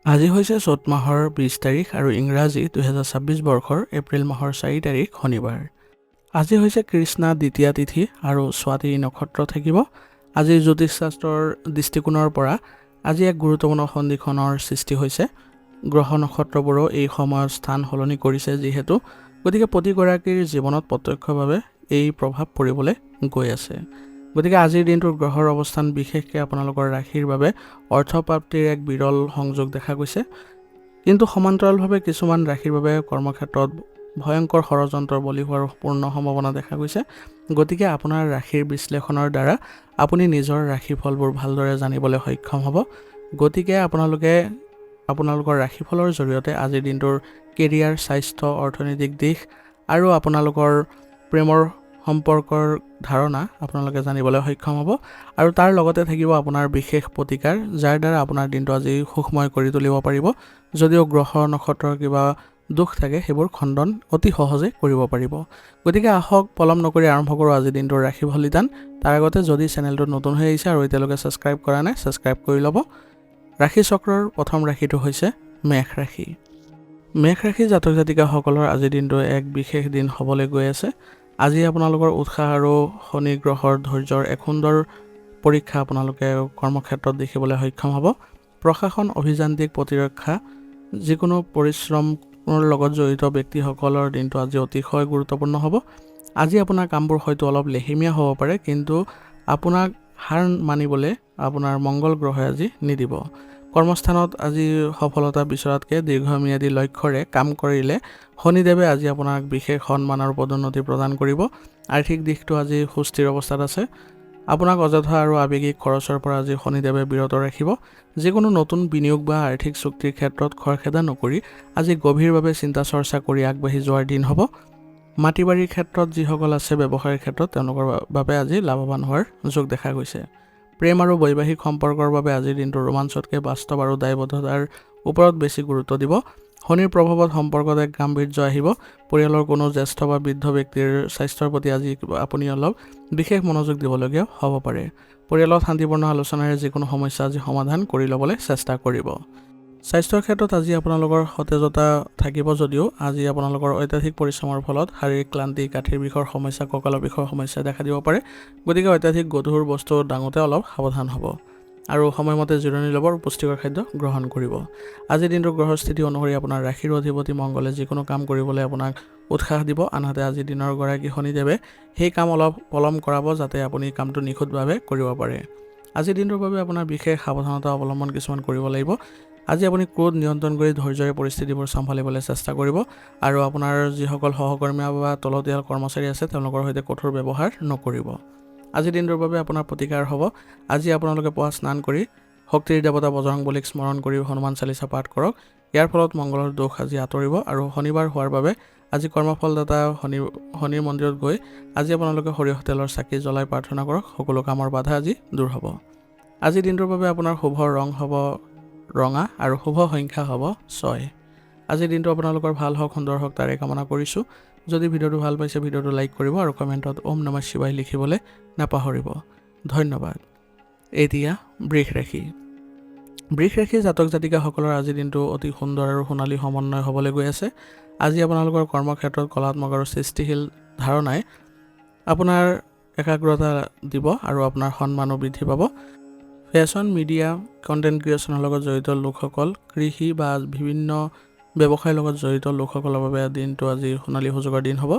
আজি হৈছে চ'ত মাহৰ 20 তাৰিখ আৰু ইংৰাজী 2026 বৰ্ষৰ এপ্ৰিল মাহৰ 4 তাৰিখ শনিবাৰ। আজি হৈছে কৃষ্ণা দ্বিতীয়া তিথি আৰু স্বাতি নক্ষত্ৰ থাকিব। আজি জ্যোতিষ শাস্ত্ৰৰ দৃষ্টিকোণৰ পৰা আজি এক গুৰুত্বপূৰ্ণ সন্ধিক্ষণৰ সৃষ্টি হৈছে। গ্ৰহ নক্ষত্ৰবোৰো এই সময়ত স্থান সলনি কৰিছে যিহেতু, গতিকে প্ৰতিগৰাকীৰ জীৱনত প্ৰত্যক্ষভাৱে এই প্ৰভাৱ পৰিবলৈ গৈ আছে। গতিকে আজিৰ দিনটোৰ গ্ৰহৰ অৱস্থান বিশেষকৈ আপোনালোকৰ ৰাশিৰ বাবে অৰ্থপ্ৰাপ্তিৰ এক বিৰল সংযোগ দেখা গৈছে। কিন্তু সমান্তৰালভাৱে কিছুমান ৰাশিৰ বাবে কৰ্মক্ষেত্ৰত ভয়ংকৰ ষড়যন্ত্ৰৰ বলি হোৱাৰ পূৰ্ণ সম্ভাৱনা দেখা গৈছে। গতিকে আপোনাৰ ৰাশিৰ বিশ্লেষণৰ দ্বাৰা আপুনি নিজৰ ৰাশিফলবোৰ ভালদৰে জানিবলৈ সক্ষম হ'ব। গতিকে আপোনালোকৰ ৰাশিফলৰ জৰিয়তে আজিৰ দিনটোৰ কেৰিয়াৰ, স্বাস্থ্য, অৰ্থনৈতিক দিশ আৰু আপোনালোকৰ প্ৰেমৰ সম্পৰ্কৰ ধাৰণা আপোনালোকে জানিবলৈ সক্ষম হ'ব। আৰু তাৰ লগতে থাকিব আপোনাৰ বিশেষ প্ৰতিকাৰ, যাৰ দ্বাৰা আপোনাৰ দিনটো আজি সুখময় কৰি তুলিব পাৰিব। যদিও গ্ৰহ নক্ষত্ৰৰ কিবা দোষ থাকে সেইবোৰ খণ্ডন অতি সহজে কৰিব পাৰিব। গতিকে আহক পলম নকৰি আৰম্ভ কৰোঁ আজিৰ দিনটোৰ ৰাশিফল নিদান। তাৰ আগতে যদি চেনেলটো নতুন হৈ আহিছে আৰু এতিয়ালৈকে ছাবস্ক্ৰাইব কৰা নাই, ছাবস্ক্ৰাইব কৰি ল'ব। ৰাশি চক্ৰৰ প্ৰথম ৰাশিটো হৈছে মেষ ৰাশি। মেষ ৰাশি জাতক জাতিকাসকলৰ আজিৰ দিনটো এক বিশেষ দিন হ'বলৈ গৈ আছে। আজি আপোনালোকৰ উৎসাহ আৰু শনি গ্ৰহৰ ধৈৰ্যৰ এক সুন্দৰ পৰীক্ষা আপোনালোকে কৰ্মক্ষেত্ৰত দেখিবলৈ সক্ষম হ'ব। প্ৰশাসন, অভিযান্ত্ৰিক, প্ৰতিৰক্ষা, যিকোনো পৰিশ্ৰমৰ লগত জড়িত ব্যক্তিসকলৰ দিনটো আজি অতিশয় গুৰুত্বপূৰ্ণ হ'ব। আজি আপোনাৰ কামবোৰ হয়তো অলপ লেহেমীয়া হ'ব পাৰে, কিন্তু আপোনাক হাৰ মানিবলৈ আপোনাৰ মংগল গ্ৰহে আজি নিদিব। কৰ্মস্থানত আজি সফলতা বিচৰাতকৈ দীৰ্ঘম্যাদী লক্ষ্যৰে কাম কৰিলে শনিদেৱে আজি আপোনাক বিশেষ সন্মান আৰু পদোন্নতি প্ৰদান কৰিব। আৰ্থিক দিশটো আজি সুস্থিৰ অৱস্থাত আছে। আপোনাক অযথা আৰু আৱেগিক খৰচৰ পৰা আজি শনিদেৱে বিৰত ৰাখিব। যিকোনো নতুন বিনিয়োগ বা আৰ্থিক চুক্তিৰ ক্ষেত্ৰত খৰখেদা নকৰি আজি গভীৰভাৱে চিন্তা চৰ্চা কৰি আগবাঢ়ি যোৱাৰ দিন হ'ব। মাটি বাৰীৰ ক্ষেত্ৰত যিসকল আছে ব্যৱসায়ৰ ক্ষেত্ৰত তেওঁলোকৰ বাবে আজি লাভৱান হোৱাৰ যোগ দেখা গৈছে। প্ৰেম আৰু বৈবাহিক সম্পৰ্কৰ বাবে আজিৰ দিনটো ৰোমাঞ্চতকৈ বাস্তৱ আৰু দায়বদ্ধতাৰ ওপৰত বেছি গুৰুত্ব দিব। শনিৰ প্ৰভাৱত সম্পৰ্কত এক গাম্ভীৰ্য আহিব। পৰিয়ালৰ কোনো জ্যেষ্ঠ বা বৃদ্ধ ব্যক্তিৰ স্বাস্থ্যৰ প্ৰতি আজি আপুনি অলপ বিশেষ মনোযোগ দিবলগীয়া হ'ব পাৰে। পৰিয়ালত শান্তিপূৰ্ণ আলোচনাৰে যিকোনো সমস্যা আজি সমাধান কৰি ল'বলৈ চেষ্টা কৰিব। স্বাস্থ্যৰ ক্ষেত্ৰত আজি আপোনালোকৰ সতেজতা থাকিব যদিও আজি আপোনালোকৰ অত্যাধিক পৰিশ্ৰমৰ ফলত শাৰীৰিক ক্লান্তি, গাঁঠিৰ বিষৰ সমস্যা, কঁকালৰ বিষৰ সমস্যা দেখা দিব পাৰে। গতিকে অত্যাধিক গধুৰ বস্তু দাঙোতে অলপ সাৱধান হ'ব আৰু সময়মতে জিৰণি ল'ব আৰু পুষ্টিকৰ খাদ্য গ্ৰহণ কৰিব। আজিৰ দিনটোৰ গ্ৰহৰ স্থিতি অনুসৰি আপোনাৰ ৰাশিৰ অধিপতি মংগলে যিকোনো কাম কৰিবলৈ আপোনাক উৎসাহ দিব। আনহাতে আজিৰ দিনৰ গৰাকী শনিদেৱে সেই কাম অলপ পলম কৰাব যাতে আপুনি কামটো নিখুঁতভাৱে কৰিব পাৰে। আজিৰ দিনটোৰ বাবে আপোনাৰ বিশেষ সাৱধানতা অৱলম্বন কিছুমান কৰিব লাগিব। আজি আপুনি ক্ৰোধ নিয়ন্ত্ৰণ কৰি ধৈৰ্যৰে পৰিস্থিতিবোৰ চম্ভালিবলৈ চেষ্টা কৰিব আৰু আপোনাৰ যিসকল সহকৰ্মী বা তলতীয়া কৰ্মচাৰী আছে তেওঁলোকৰ সৈতে কঠোৰ ব্যৱহাৰ নকৰিব। আজিৰ দিনটোৰ বাবে আপোনাৰ প্ৰতিকাৰ হ'ব। আজি আপোনালোকে পুৱা স্নান কৰি শক্তিৰ দেৱতা বজৰংবলীক স্মৰণ কৰি হনুমান চালিচা পাঠ কৰক। ইয়াৰ ফলত মংগলৰ দোষ আজি আঁতৰিব আৰু শনিবাৰ হোৱাৰ বাবে আজি কৰ্মফলদাতা শনিৰ মন্দিৰত গৈ আজি আপোনালোকে সৰিয়হ তেলৰ চাকি জ্বলাই প্ৰাৰ্থনা কৰক। সকলো কামৰ বাধা আজি দূৰ হ'ব। আজিৰ দিনটোৰ বাবে আপোনাৰ শুভ ৰং হ'ব ৰঙা আৰু শুভ সংখ্যা হ'ব 6। আজিৰ দিনটো আপোনালোকৰ ভাল হওক, সুন্দৰ হওক তাৰে কামনা কৰিছোঁ। যদি ভিডিঅ'টো ভাল পাইছে ভিডিঅ'টো লাইক কৰিব আৰু কমেণ্টত ওম নমঃ শিৱায় লিখিবলৈ নাপাহৰিব। ধন্যবাদ। এতিয়া বৃষ ৰাশি। বৃষ ৰাশিৰ জাতক জাতিকাসকলৰ আজিৰ দিনটো অতি সুন্দৰ আৰু সোণালী সমন্বয় হ'বলৈ গৈ আছে। আজি আপোনালোকৰ কৰ্মক্ষেত্ৰত কলাত্মক আৰু সৃষ্টিশীল ধাৰণাই আপোনাৰ একাগ্ৰতা দিব আৰু আপোনাৰ সন্মানো বৃদ্ধি পাব। ফেশ্বন, মিডিয়া, কণ্টেণ্ট ক্ৰিয়েশ্যনৰ লগত জড়িত লোকসকল, কৃষি বা বিভিন্ন ব্যৱসায়ৰ লগত জড়িত লোকসকলৰ বাবে দিনটো আজি সোণালী সুযোগৰ দিন হ'ব।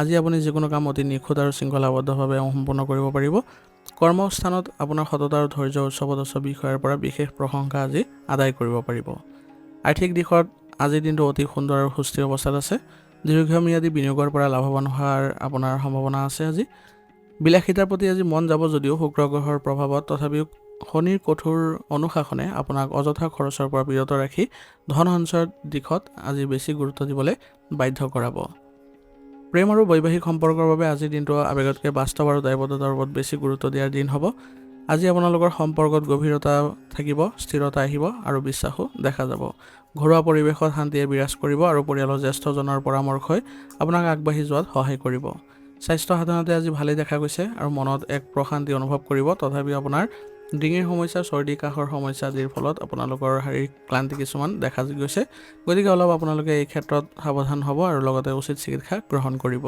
আজি আপুনি যিকোনো কাম অতি নিখুঁত আৰু শৃংখলাবদ্ধভাৱে সম্পূৰ্ণ কৰিব পাৰিব। কৰ্মস্থানত আপোনাৰ সততা আৰু ধৈৰ্য উচ্চপদস্থ বিষয়াৰ পৰা বিশেষ প্ৰশংসা আজি আদায় কৰিব পাৰিব। আৰ্থিক দিশত আজিৰ দিনটো অতি সুন্দৰ আৰু সুস্থিৰ অৱস্থাত আছে। দীৰ্ঘম্যাদী বিনিয়োগৰ পৰা লাভৱান হোৱাৰ আপোনাৰ সম্ভাৱনা আছে। আজি বিলাসিতাৰ প্ৰতি আজি মন যাব যদিও শুক্ৰ গ্ৰহৰ প্ৰভাৱত, তথাপিও শনিৰ কঠোৰ অনুশাসনে আপোনাক অযথা খৰচৰ পৰা বিৰত ৰাখি ধন সঞ্চয়ৰ দিশত আজি বেছি গুৰুত্ব দিবলৈ বাধ্য কৰাব। প্ৰেম আৰু বৈবাহিক সম্পৰ্কৰ বাবে আজিৰ দিনটো আৱেগতকৈ বাস্তৱ আৰু দায়বদ্ধতাৰ ওপৰত বেছি গুৰুত্ব দিয়াৰ দিন হ'ব। আজি আপোনালোকৰ সম্পৰ্কত গভীৰতা থাকিব, স্থিৰতা আহিব আৰু বিশ্বাসো দেখা যাব। ঘৰুৱা পৰিৱেশত শান্তিয়ে বিৰাজ কৰিব আৰু পৰিয়ালৰ জ্যেষ্ঠজনৰ পৰামৰ্শই আপোনাক আগবাঢ়ি যোৱাত সহায় কৰিব। স্বাস্থ্য সাধাৰণতে আজি ভালেই দেখা গৈছে আৰু মনত এক প্ৰশান্তি অনুভৱ কৰিব। তথাপিও আপোনাৰ ডিঙিৰ সমস্যা, চৰ্দি কাহৰ সমস্যা আদিৰ ফলত আপোনালোকৰ শাৰীৰিক ক্লান্তি কিছুমান দেখা গৈছে। গতিকে অলপ আপোনালোকে এই ক্ষেত্ৰত সাৱধান হ'ব আৰু লগতে উচিত চিকিৎসা গ্ৰহণ কৰিব।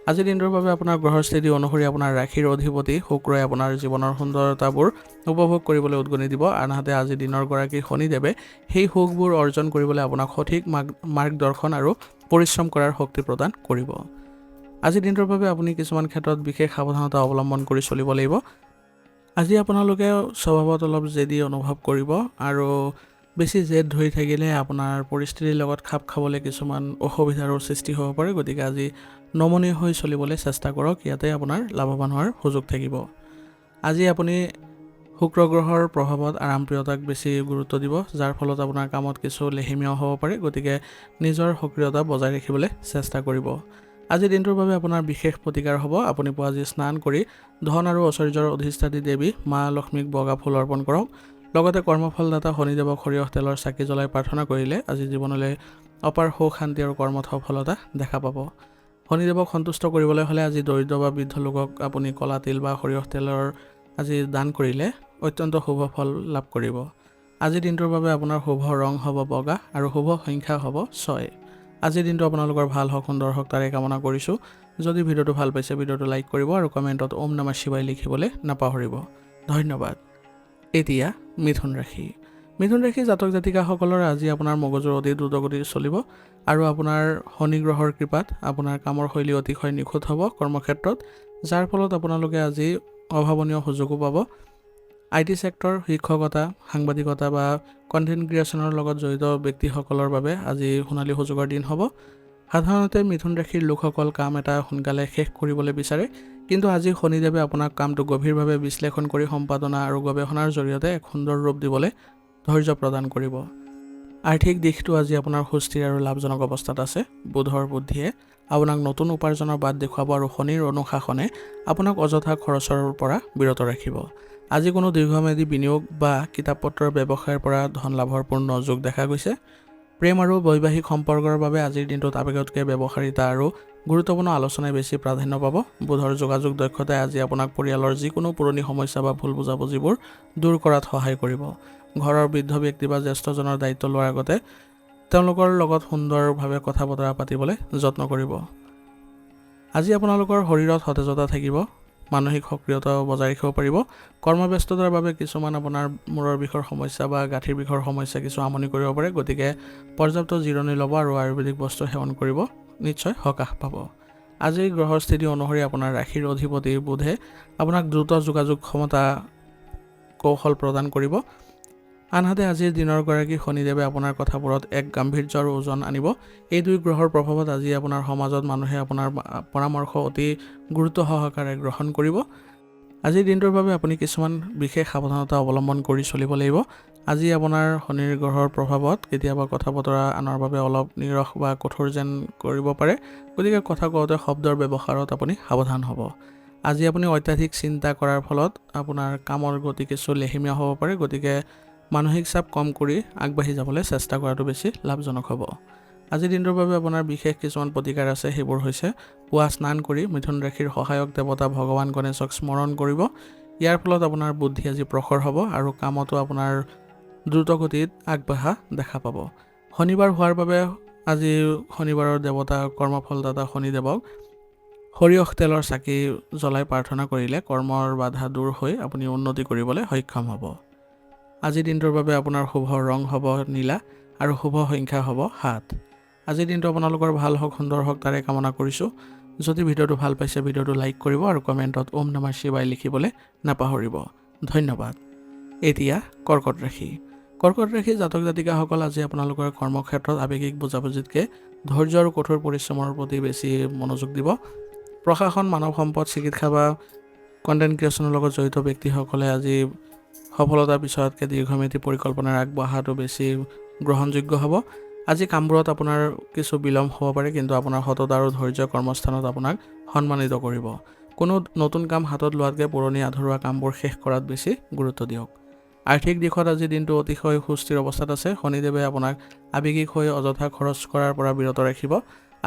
আজিৰ দিনটোৰ বাবে আপোনাৰ গ্ৰহৰ স্থিতি অনুসৰি আপোনাৰ ৰাশিৰ অধিপতি শুক্ৰই আপোনাৰ জীৱনৰ সুন্দৰতাবোৰ উপভোগ কৰিবলৈ উদগনি দিব। আনহাতে আজিৰ দিনৰ গৰাকী শনিদেৱে সেই সুখবোৰ অৰ্জন কৰিবলৈ আপোনাক সঠিক মাৰ্গদৰ্শন আৰু পৰিশ্ৰম কৰাৰ শক্তি প্ৰদান কৰিব। আজিৰ দিনটোৰ বাবে আপুনি কিছুমান ক্ষেত্ৰত বিশেষ সাৱধানতা অৱলম্বন কৰি চলিব লাগিব। আজি আপোনালোকে স্বভাৱত অলপ জেদী অনুভৱ কৰিব আৰু বেছি জেদ ধৰি থাকিলে আপোনাৰ পৰিস্থিতিৰ লগত খাপ খাবলৈ কিছুমান অসুবিধাৰো সৃষ্টি হ'ব পাৰে। গতিকে আজি নমনীয় হৈ চলিবলৈ চেষ্টা কৰক, ইয়াতে আপোনাৰ লাভৱান হোৱাৰ সুযোগ থাকিব। আজি আপুনি শুক্ৰ গ্ৰহৰ প্ৰভাৱত আৰামপ্ৰিয়তাক বেছি গুৰুত্ব দিব, যাৰ ফলত আপোনাৰ কামত কিছু লেহেমীয়া হ'ব পাৰে। গতিকে নিজৰ সক্ৰিয়তা বজাই ৰাখিবলৈ চেষ্টা কৰিব। আজিৰ দিনটোৰ বাবে আপোনাৰ বিশেষ প্ৰতিকাৰ হ'ব। আপুনি পুৱা আজি স্নান কৰি ধন আৰু ঐশ্বৰ্যৰ অধিষ্ঠাত্ৰী দেৱী মা লক্ষ্মীক বগা ফুল অৰ্পণ কৰক। লগতে কৰ্মফলদাতা শনিদেৱক সৰিয়হ তেলৰ চাকি জ্বলাই প্ৰাৰ্থনা কৰিলে আজি জীৱনলৈ অপাৰ সুখ শান্তি আৰু কৰ্মত সফলতা দেখা পাব। শনিদেৱক সন্তুষ্ট কৰিবলৈ হ'লে আজি দৰিদ্ৰ বা বৃদ্ধ লোকক আপুনি কলা তিল বা সৰিয়হ তেলৰ আজি দান কৰিলে অত্যন্ত শুভ ফল লাভ কৰিব। আজিৰ দিনটোৰ বাবে আপোনাৰ শুভ ৰং হ'ব বগা আৰু শুভ সংখ্যা হ'ব 6। আজিৰ দিনটো আপোনালোকৰ ভাল হওক, সুন্দৰ হওক তাৰে কামনা কৰিছোঁ। যদি ভিডিঅ'টো ভাল পাইছে ভিডিঅ'টো লাইক কৰিব আৰু কমেণ্টত ওম নমঃ শিৱায় লিখিবলৈ নাপাহৰিব। ধন্যবাদ। এতিয়া মিথুন ৰাশি। মিথুন ৰাশি জাতক জাতিকাসকলৰ আজি আপোনাৰ মগজুৰ অতি দ্ৰুতগতিত চলিব আৰু আপোনাৰ শনি গ্ৰহৰ কৃপাত আপোনাৰ কামৰ শৈলী অতিশয় নিখুঁত হ'ব কৰ্মক্ষেত্ৰত, যাৰ ফলত আপোনালোকে আজি অভাৱনীয় সুযোগো পাব। IT চেক্টৰ, শিক্ষকতা, সাংবাদিকতা বা কণ্টেণ্ট ক্ৰিয়েশ্যনৰ লগত জড়িত ব্যক্তিসকলৰ বাবে আজি সোণালী সুযোগৰ দিন হ'ব। সাধাৰণতে মিথুন ৰাশিৰ লোকসকল কাম এটা সোনকালে শেষ কৰিবলৈ বিচাৰে, কিন্তু আজি শনিদেৱে আপোনাক কামটো গভীৰভাৱে বিশ্লেষণ কৰি সম্পাদনা আৰু গৱেষণাৰ জৰিয়তে এক সুন্দৰ ৰূপ দিবলৈ ধৈৰ্য প্ৰদান কৰিব। আৰ্থিক দিশটো আজি আপোনাৰ সুস্থিৰ আৰু লাভজনক অৱস্থাত আছে। বুধৰ বুদ্ধিয়ে আপোনাক নতুন উপাৰ্জনৰ বাট দেখুৱাব আৰু শনিৰ অনুশাসনে আপোনাক অযথা খৰচৰ পৰা বিৰত ৰাখিব। আজি কোনো দীৰ্ঘম্যাদী বিনিয়োগ বা কিতাপ পত্ৰৰ ব্যৱসায়ৰ পৰা ধন লাভৰ পূৰ্ণ যোগ দেখা গৈছে। প্ৰেম আৰু বৈবাহিক সম্পৰ্কৰ বাবে আজিৰ দিনটোত আৱেগতকৈ ব্যৱহাৰিতা আৰু গুৰুত্বপূৰ্ণ আলোচনাই বেছি প্ৰাধান্য পাব। বুধৰ যোগাযোগ দক্ষতাই আজি আপোনাক পৰিয়ালৰ যিকোনো পুৰণি সমস্যা বা ভুল বুজাবুজিবোৰ দূৰ কৰাত সহায় কৰিব। ঘৰৰ বৃদ্ধ ব্যক্তি বা জ্যেষ্ঠজনৰ দায়িত্ব লোৱাৰ আগতে তেওঁলোকৰ লগত সুন্দৰভাৱে কথা বতৰা পাতিবলৈ যত্ন কৰিব। আজি আপোনালোকৰ শৰীৰত সতেজতা থাকিব, মানসিক সক্ৰিয়তা বজাই ৰাখিব পাৰিব। কৰ্মব্যস্ততাৰ বাবে কিছুমান আপোনাৰ মূৰৰ বিষৰ সমস্যা বা গাঁঠিৰ বিষৰ সমস্যা কিছু আমনি কৰিব পাৰে। গতিকে পৰ্যাপ্ত জিৰণি ল'ব আৰু আয়ুৰ্বেদিক বস্তু সেৱন কৰিব, নিশ্চয় সকাহ পাব। আজিৰ গ্ৰহৰ স্থিতি অনুসৰি আপোনাৰ ৰাশিৰ অধিপতি বুধে আপোনাক দ্ৰুত যোগাযোগ ক্ষমতা কৌশল প্ৰদান কৰিব। আনহাতে আজিৰ দিনৰ গৰাকী শনিদেৱে আপোনাৰ কথাবোৰত এক গাম্ভীৰ্য আৰু ওজন আনিব। এই দুই গ্ৰহৰ প্ৰভাৱত আজি আপোনাৰ সমাজত মানুহে আপোনাৰ পৰামৰ্শ অতি গুৰুত্ব সহকাৰে গ্ৰহণ কৰিব। আজিৰ দিনটোৰ বাবে আপুনি কিছুমান বিশেষ সাৱধানতা অৱলম্বন কৰি চলিব লাগিব। আজি আপোনাৰ শনিৰ গ্ৰহৰ প্ৰভাৱত কেতিয়াবা কথা বতৰা আনৰ বাবে অলপ নিৰস বা কঠোৰ যেন কৰিব পাৰে। গতিকে কথা কওঁতে শব্দৰ ব্যৱহাৰত আপুনি সাৱধান হ'ব। আজি আপুনি অত্যাধিক চিন্তা কৰাৰ ফলত আপোনাৰ কামৰ গতি কিছু লেহেমীয়া হ'ব পাৰে। গতিকে মানসিক চাপ কম কৰি আগবাঢ়ি যাবলৈ চেষ্টা কৰাটো বেছি লাভজনক হ'ব। আজিৰ দিনটোৰ বাবে আপোনাৰ বিশেষ কিছুমান প্ৰতিকাৰ আছে, সেইবোৰ হৈছে পুৱা স্নান কৰি মিথুন ৰাশিৰ সহায়ক দেৱতা ভগৱান গণেশক স্মৰণ কৰিব। ইয়াৰ ফলত আপোনাৰ বুদ্ধি আজি প্ৰখৰ হ'ব আৰু কামতো আপোনাৰ দ্ৰুতগতিত আগবাঢ়া দেখা পাব। শনিবাৰ হোৱাৰ বাবে আজি শনিবাৰৰ দেৱতা কৰ্মফলদাতা শনিদেৱক সৰিয়হ তেলৰ চাকি জ্বলাই প্ৰাৰ্থনা কৰিলে কৰ্মৰ বাধা দূৰ হৈ আপুনি উন্নতি কৰিবলৈ সক্ষম হ'ব। আজিৰ দিনটোৰ বাবে আপোনাৰ শুভ ৰং হ'ব নীলা আৰু শুভ সংখ্যা হ'ব 7। আজিৰ দিনটো আপোনালোকৰ ভাল হওক, সুন্দৰ হওক তাৰে কামনা কৰিছোঁ। যদি ভিডিঅ'টো ভাল পাইছে ভিডিঅ'টো লাইক কৰিব আৰু কমেণ্টত ওম নমঃ শিৱায় লিখিবলৈ নাপাহৰিব। ধন্যবাদ। এতিয়া কৰ্কট ৰাশি। কৰ্কট ৰাশি জাতক জাতিকাসকল আজি আপোনালোকৰ কৰ্মক্ষেত্ৰত আৱেগিক বুজাবুজিতকৈ ধৈৰ্য আৰু কঠোৰ পৰিশ্ৰমৰ প্ৰতি বেছি মনোযোগ দিব। প্ৰশাসন, মানৱ সম্পদ, চিকিৎসা বা কণ্টেণ্ট ক্ৰিয়েশ্যনৰ লগত জড়িত ব্যক্তিসকলে আজি সফলতাৰ পিছতকৈ দীৰ্ঘম্যাদী পৰিকল্পনাৰ আগবঢ়াটো বেছি গ্ৰহণযোগ্য হ'ব। আজি কামবোৰত আপোনাৰ কিছু বিলম্ব হ'ব পাৰে, কিন্তু আপোনাৰ সততা আৰু ধৈৰ্য কৰ্মস্থানত আপোনাক সন্মানিত কৰিব। কোনো নতুন কাম হাতত লোৱাতকৈ পুৰণি আধৰুৱা কামবোৰ শেষ কৰাত বেছি গুৰুত্ব দিয়ক। আৰ্থিক দিশত আজি দিনটো অতিশয় সুস্থিৰ অৱস্থাত আছে। শনিদেৱে আপোনাক আৱেগিক হৈ অযথা খৰচ কৰাৰ পৰা বিৰত ৰাখিব।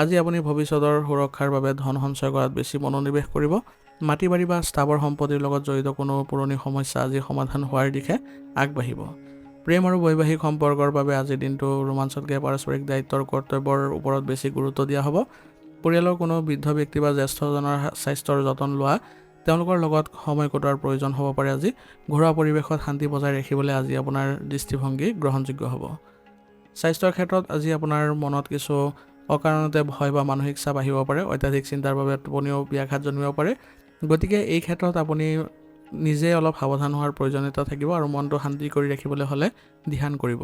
আজি আপুনি ভৱিষ্যতৰ সুৰক্ষাৰ বাবে ধন সঞ্চয় কৰাত বেছি মনোনিৱেশ কৰিব। মাটি বাৰী বা স্থাৱৰ সম্পত্তিৰ লগত জড়িত কোনো পুৰণি সমস্যা আজি সমাধান হোৱাৰ দিশে আগবাঢ়িব। প্ৰেম আৰু বৈবাহিক সম্পৰ্কৰ বাবে আজিৰ দিনটো ৰোমাঞ্চতকৈ পাৰস্পৰিক দায়িত্বৰ কৰ্তব্যৰ ওপৰত বেছি গুৰুত্ব দিয়া হ'ব। পৰিয়ালৰ কোনো বৃদ্ধ ব্যক্তি বা জ্যেষ্ঠজনৰ স্বাস্থ্যৰ যতন লোৱা, তেওঁলোকৰ লগত সময় কটোৱাৰ প্ৰয়োজন হ'ব পাৰে। আজি ঘৰুৱা পৰিৱেশত শান্তি বজাই ৰাখিবলৈ আজি আপোনাৰ দৃষ্টিভংগী গ্ৰহণযোগ্য হ'ব। স্বাস্থ্যৰ ক্ষেত্ৰত আজি আপোনাৰ মনত কিছু অকাৰণতে ভয় বা মানসিক চাপ আহিব পাৰে। অত্যাধিক চিন্তাৰ বাবে টোপনিও ব্যাঘাত জন্মিব পাৰে। গতিকে এই ক্ষেত্ৰত আপুনি নিজে অলপ সাৱধান হোৱাৰ প্ৰয়োজনীয়তা থাকিব আৰু মনটো শান্তি কৰি ৰাখিবলৈ হ'লে ধ্যান কৰিব।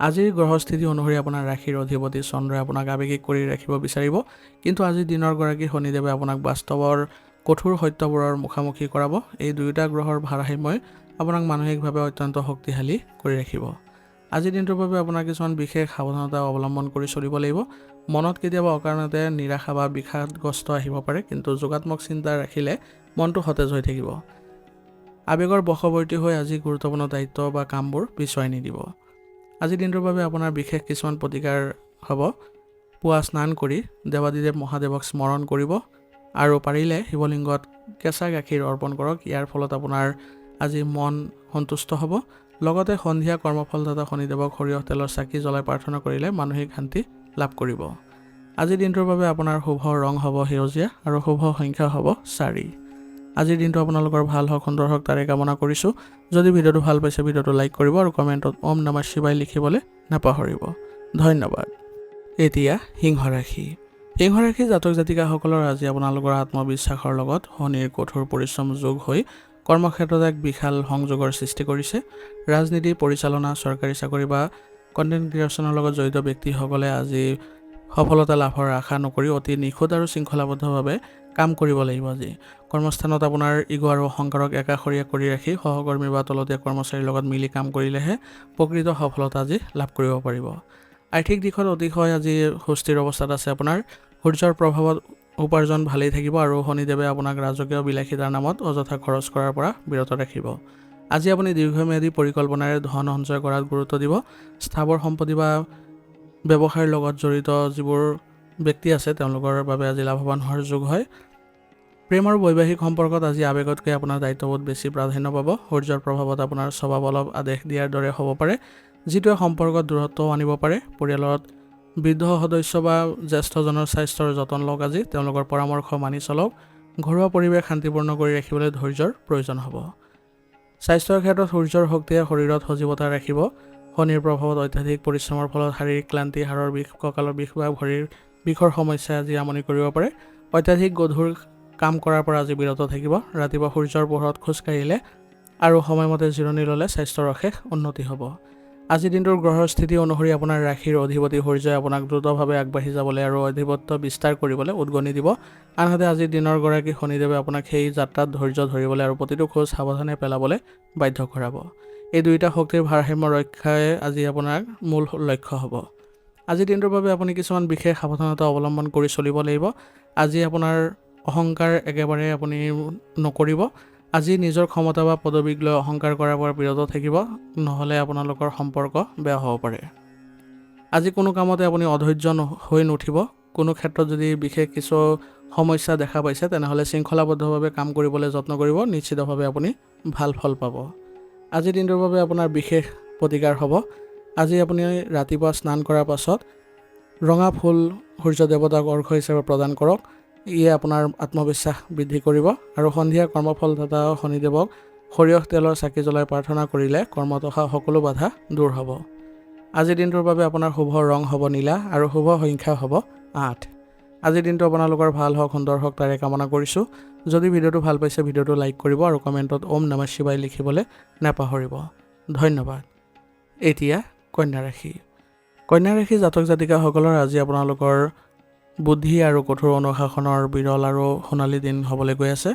আজিৰ গ্ৰহস্থিতি অনুসৰি আপোনাৰ ৰাশিৰ অধিপতি চন্দ্ৰই আপোনাক আৱেগিক কৰি ৰাখিব বিচাৰিব, কিন্তু আজিৰ দিনৰ গৰাকী শনিদেৱে আপোনাক বাস্তৱৰ কঠোৰ সত্যবোৰৰ মুখামুখি কৰাব। এই দুয়োটা গ্ৰহৰ ভাৰসাম্যই আপোনাক মানসিকভাৱে অত্যন্ত শক্তিশালী কৰি ৰাখিব। আজিৰ দিনটোৰ বাবে আপোনাৰ কিছুমান বিশেষ সাৱধানতা অৱলম্বন কৰি চলিব লাগিব। মনত কেতিয়াবা অকাৰণতে নিৰাশা বা বিষাদগ্ৰস্ত আহিব পাৰে, কিন্তু যোগাত্মক চিন্তা ৰাখিলে মনটো সতেজ হৈ থাকিব। আৱেগৰ বশৱৰ্তী হৈ আজি গুৰুত্বপূৰ্ণ দায়িত্ব বা কামবোৰ পিছুৱাই নিদিব। আজিৰ দিনটোৰ বাবে আপোনাৰ বিশেষ কিছুমান প্ৰতিকাৰ হ'ব। পুৱা স্নান কৰি দেৱাদিদেৱ মহাদেৱক স্মৰণ কৰিব আৰু পাৰিলে শিৱলিংগত কেঁচা গাখীৰ অৰ্পণ কৰক। ইয়াৰ ফলত আপোনাৰ আজি মন সন্তুষ্ট হ'ব। লগতে সন্ধিয়া কৰ্মফলদাতা শনিদেৱক সৰিয়হ তেলৰ চাকি জ্বলাই প্ৰাৰ্থনা কৰিলে মানসিক শান্তি লাভ কৰিব। আজিৰ দিনটোৰ বাবে আপোনাৰ শুভ ৰং হ'ব সেউজীয়া আৰু শুভ সংখ্যা হ'ব 4। আজিৰ দিনটো আপোনালোকৰ ভাল হওক, সুন্দৰ হওক তাৰে কামনা কৰিছোঁ। যদি ভিডিঅ'টো ভাল পাইছে ভিডিঅ'টো লাইক কৰিব আৰু কমেণ্টত ওম নমঃ শিৱায় লিখিবলৈ নাপাহৰিব। ধন্যবাদ। এতিয়া সিংহ ৰাশি। সিংহ ৰাশি জাতক জাতিকাসকলৰ আজি আপোনালোকৰ আত্মবিশ্বাসৰ লগত শনিৰ কঠোৰ পৰিশ্ৰম যোগ হৈ কৰ্মক্ষেত্ৰত এক বিশাল সংযোগৰ সৃষ্টি কৰিছে। ৰাজনীতি পৰিচালনা, চৰকাৰী চাকৰি বা কণ্টেণ্ট ক্ৰিয়েশ্যনৰ লগত জড়িত ব্যক্তিসকলে আজি সফলতা লাভৰ আশা নকৰি অতি নিখুঁত আৰু শৃংখলাবদ্ধভাৱে কাম কৰিব লাগিব। আজি কৰ্মস্থানত আপোনাৰ ইগ' আৰু অহংকাৰক একাষৰীয়া কৰি ৰাখি সহকৰ্মী বা তলতীয়া কৰ্মচাৰীৰ লগত মিলি কাম কৰিলেহে প্ৰকৃত সফলতা আজি লাভ কৰিব পাৰিব। আৰ্থিক দিশত অতিশয় আজি সুস্থিৰ অৱস্থাত আছে। আপোনাৰ সূৰ্যৰ প্ৰভাৱত উপাৰ্জন ভালেই থাকিব আৰু শনিদেৱে আপোনাক ৰাজকীয় বিলাসিতাৰ নামত অযথা খৰচ কৰাৰ পৰা বিৰত ৰাখিব। আজি আপুনি দীৰ্ঘম্যাদী পৰিকল্পনাৰে ধন সঞ্চয় কৰাত গুৰুত্ব দিব। স্থাৱৰ সম্পত্তি বা ব্যৱসায়ৰ লগত জড়িত যিবোৰ ব্যক্তি আছে তেওঁলোকৰ বাবে আজি লাভৱান হোৱাৰ যোগ হয়। প্ৰেম আৰু বৈবাহিক সম্পৰ্কত আজি আৱেগতকৈ আপোনাৰ দায়িত্ববোধ বেছি প্ৰাধান্য পাব। সূৰ্যৰ প্ৰভাৱত আপোনাৰ স্বভাৱ অলপ আদেশ দিয়াৰ দৰে হ'ব পাৰে, যিটোৱে সম্পৰ্কত দূৰত্বও আনিব পাৰে। পৰিয়ালত বৃদ্ধ সদস্য বা জ্যেষ্ঠজনৰ স্বাস্থ্যৰ যতন লওক। আজি তেওঁলোকৰ পৰামৰ্শ মানি চলক। ঘৰুৱা পৰিৱেশ শান্তিপূৰ্ণ কৰি ৰাখিবলৈ ধৈৰ্যৰ প্ৰয়োজন হ'ব। স্বাস্থ্যৰ ক্ষেত্ৰত সূৰ্যৰ শক্তিয়ে শৰীৰত সজীৱতা ৰাখিব। শনিৰ প্ৰভাৱত অত্যাধিক পৰিশ্ৰমৰ ফলত শাৰীৰিক ক্লান্তি, হাড়ৰ বিষ, কঁকালৰ বিষ বা ভৰিৰ বিষৰ সমস্যাই আজি আমনি কৰিব পাৰে। অত্যাধিক গধুৰ কাম কৰাৰ পৰা আজি বিৰত থাকিব। ৰাতিপুৱা সূৰ্যৰ পোহৰত খোজকাঢ়িলে আৰু সময়মতে জিৰণি ল'লে স্বাস্থ্যৰ অশেষ উন্নতি হ'ব। আজিৰ দিনটোৰ গ্ৰহৰ স্থিতি অনুসৰি আপোনাৰ ৰাশিৰ অধিপতি সূৰ্যই আপোনাক দ্ৰুতভাৱে আগবাঢ়ি যাবলৈ আৰু অধিপত্য বিস্তাৰ কৰিবলৈ উদগনি দিব। আনহাতে আজিৰ দিনৰ গৰাকী শনিদেৱে আপোনাক সেই যাত্ৰাত ধৈৰ্য ধৰিবলৈ আৰু প্ৰতিটো খোজ সাৱধানে পেলাবলৈ বাধ্য কৰাব। এই দুয়োটা শক্তিৰ ভাৰসাম্য ৰক্ষাই আজি আপোনাৰ মূল লক্ষ্য হ'ব। আজিৰ দিনটোৰ বাবে আপুনি কিছুমান বিশেষ সাৱধানতা অৱলম্বন কৰি চলিব লাগিব। আজি আপোনাৰ অহংকাৰ একেবাৰে আপুনি নকৰিব। আজি নিজৰ ক্ষমতা বা পদবীক লৈ অহংকাৰ কৰাৰ পৰা বিৰত থাকিব, নহ'লে আপোনালোকৰ সম্পৰ্ক বেয়া হ'ব পাৰে। আজি কোনো কামতে আপুনি অধৈৰ্য হৈ নুঠিব। কোনো ক্ষেত্ৰত যদি বিশেষ কিছু সমস্যা দেখা পাইছে তেনেহ'লে শৃংখলাবদ্ধভাৱে কাম কৰিবলৈ যত্ন কৰিব। নিশ্চিতভাৱে আপুনি ভাল ফল পাব। আজিৰ দিনটোৰ বাবে আপোনাৰ বিশেষ প্ৰতিকাৰ হ'ব। আজি আপুনি ৰাতিপুৱা স্নান কৰাৰ পাছত ৰঙা ফুল সূৰ্য দেৱতাক অৰ্ঘ্য হিচাপে প্ৰদান কৰক। ইয়ে আপোনাৰ আত্মবিশ্বাস বৃদ্ধি কৰিব আৰু সন্ধিয়া কৰ্মফলদাতা শনিদেৱক সৰিয়হ তেলৰ চাকি জ্বলাই প্ৰাৰ্থনা কৰিলে কৰ্মত অহা সকলো বাধা দূৰ হ'ব। আজিৰ দিনটোৰ বাবে আপোনাৰ শুভ ৰং হ'ব নীলা আৰু শুভ সংখ্যা হ'ব 8। আজিৰ দিনটো আপোনালোকৰ ভাল হওক, সুন্দৰ হওক তাৰে কামনা কৰিছোঁ। যদি ভিডিঅ'টো ভাল পাইছে ভিডিঅ'টো লাইক কৰিব আৰু কমেণ্টত ওম নমঃ শিৱায় লিখিবলৈ নাপাহৰিব। ধন্যবাদ। এতিয়া কন্যা ৰাশি। কন্যা ৰাশি জাতক জাতিকাসকলৰ আজি আপোনালোকৰ বুদ্ধি আৰু কঠোৰ অনুশাসনৰ বিৰল আৰু সোণালী দিন হ'বলৈ গৈ আছে।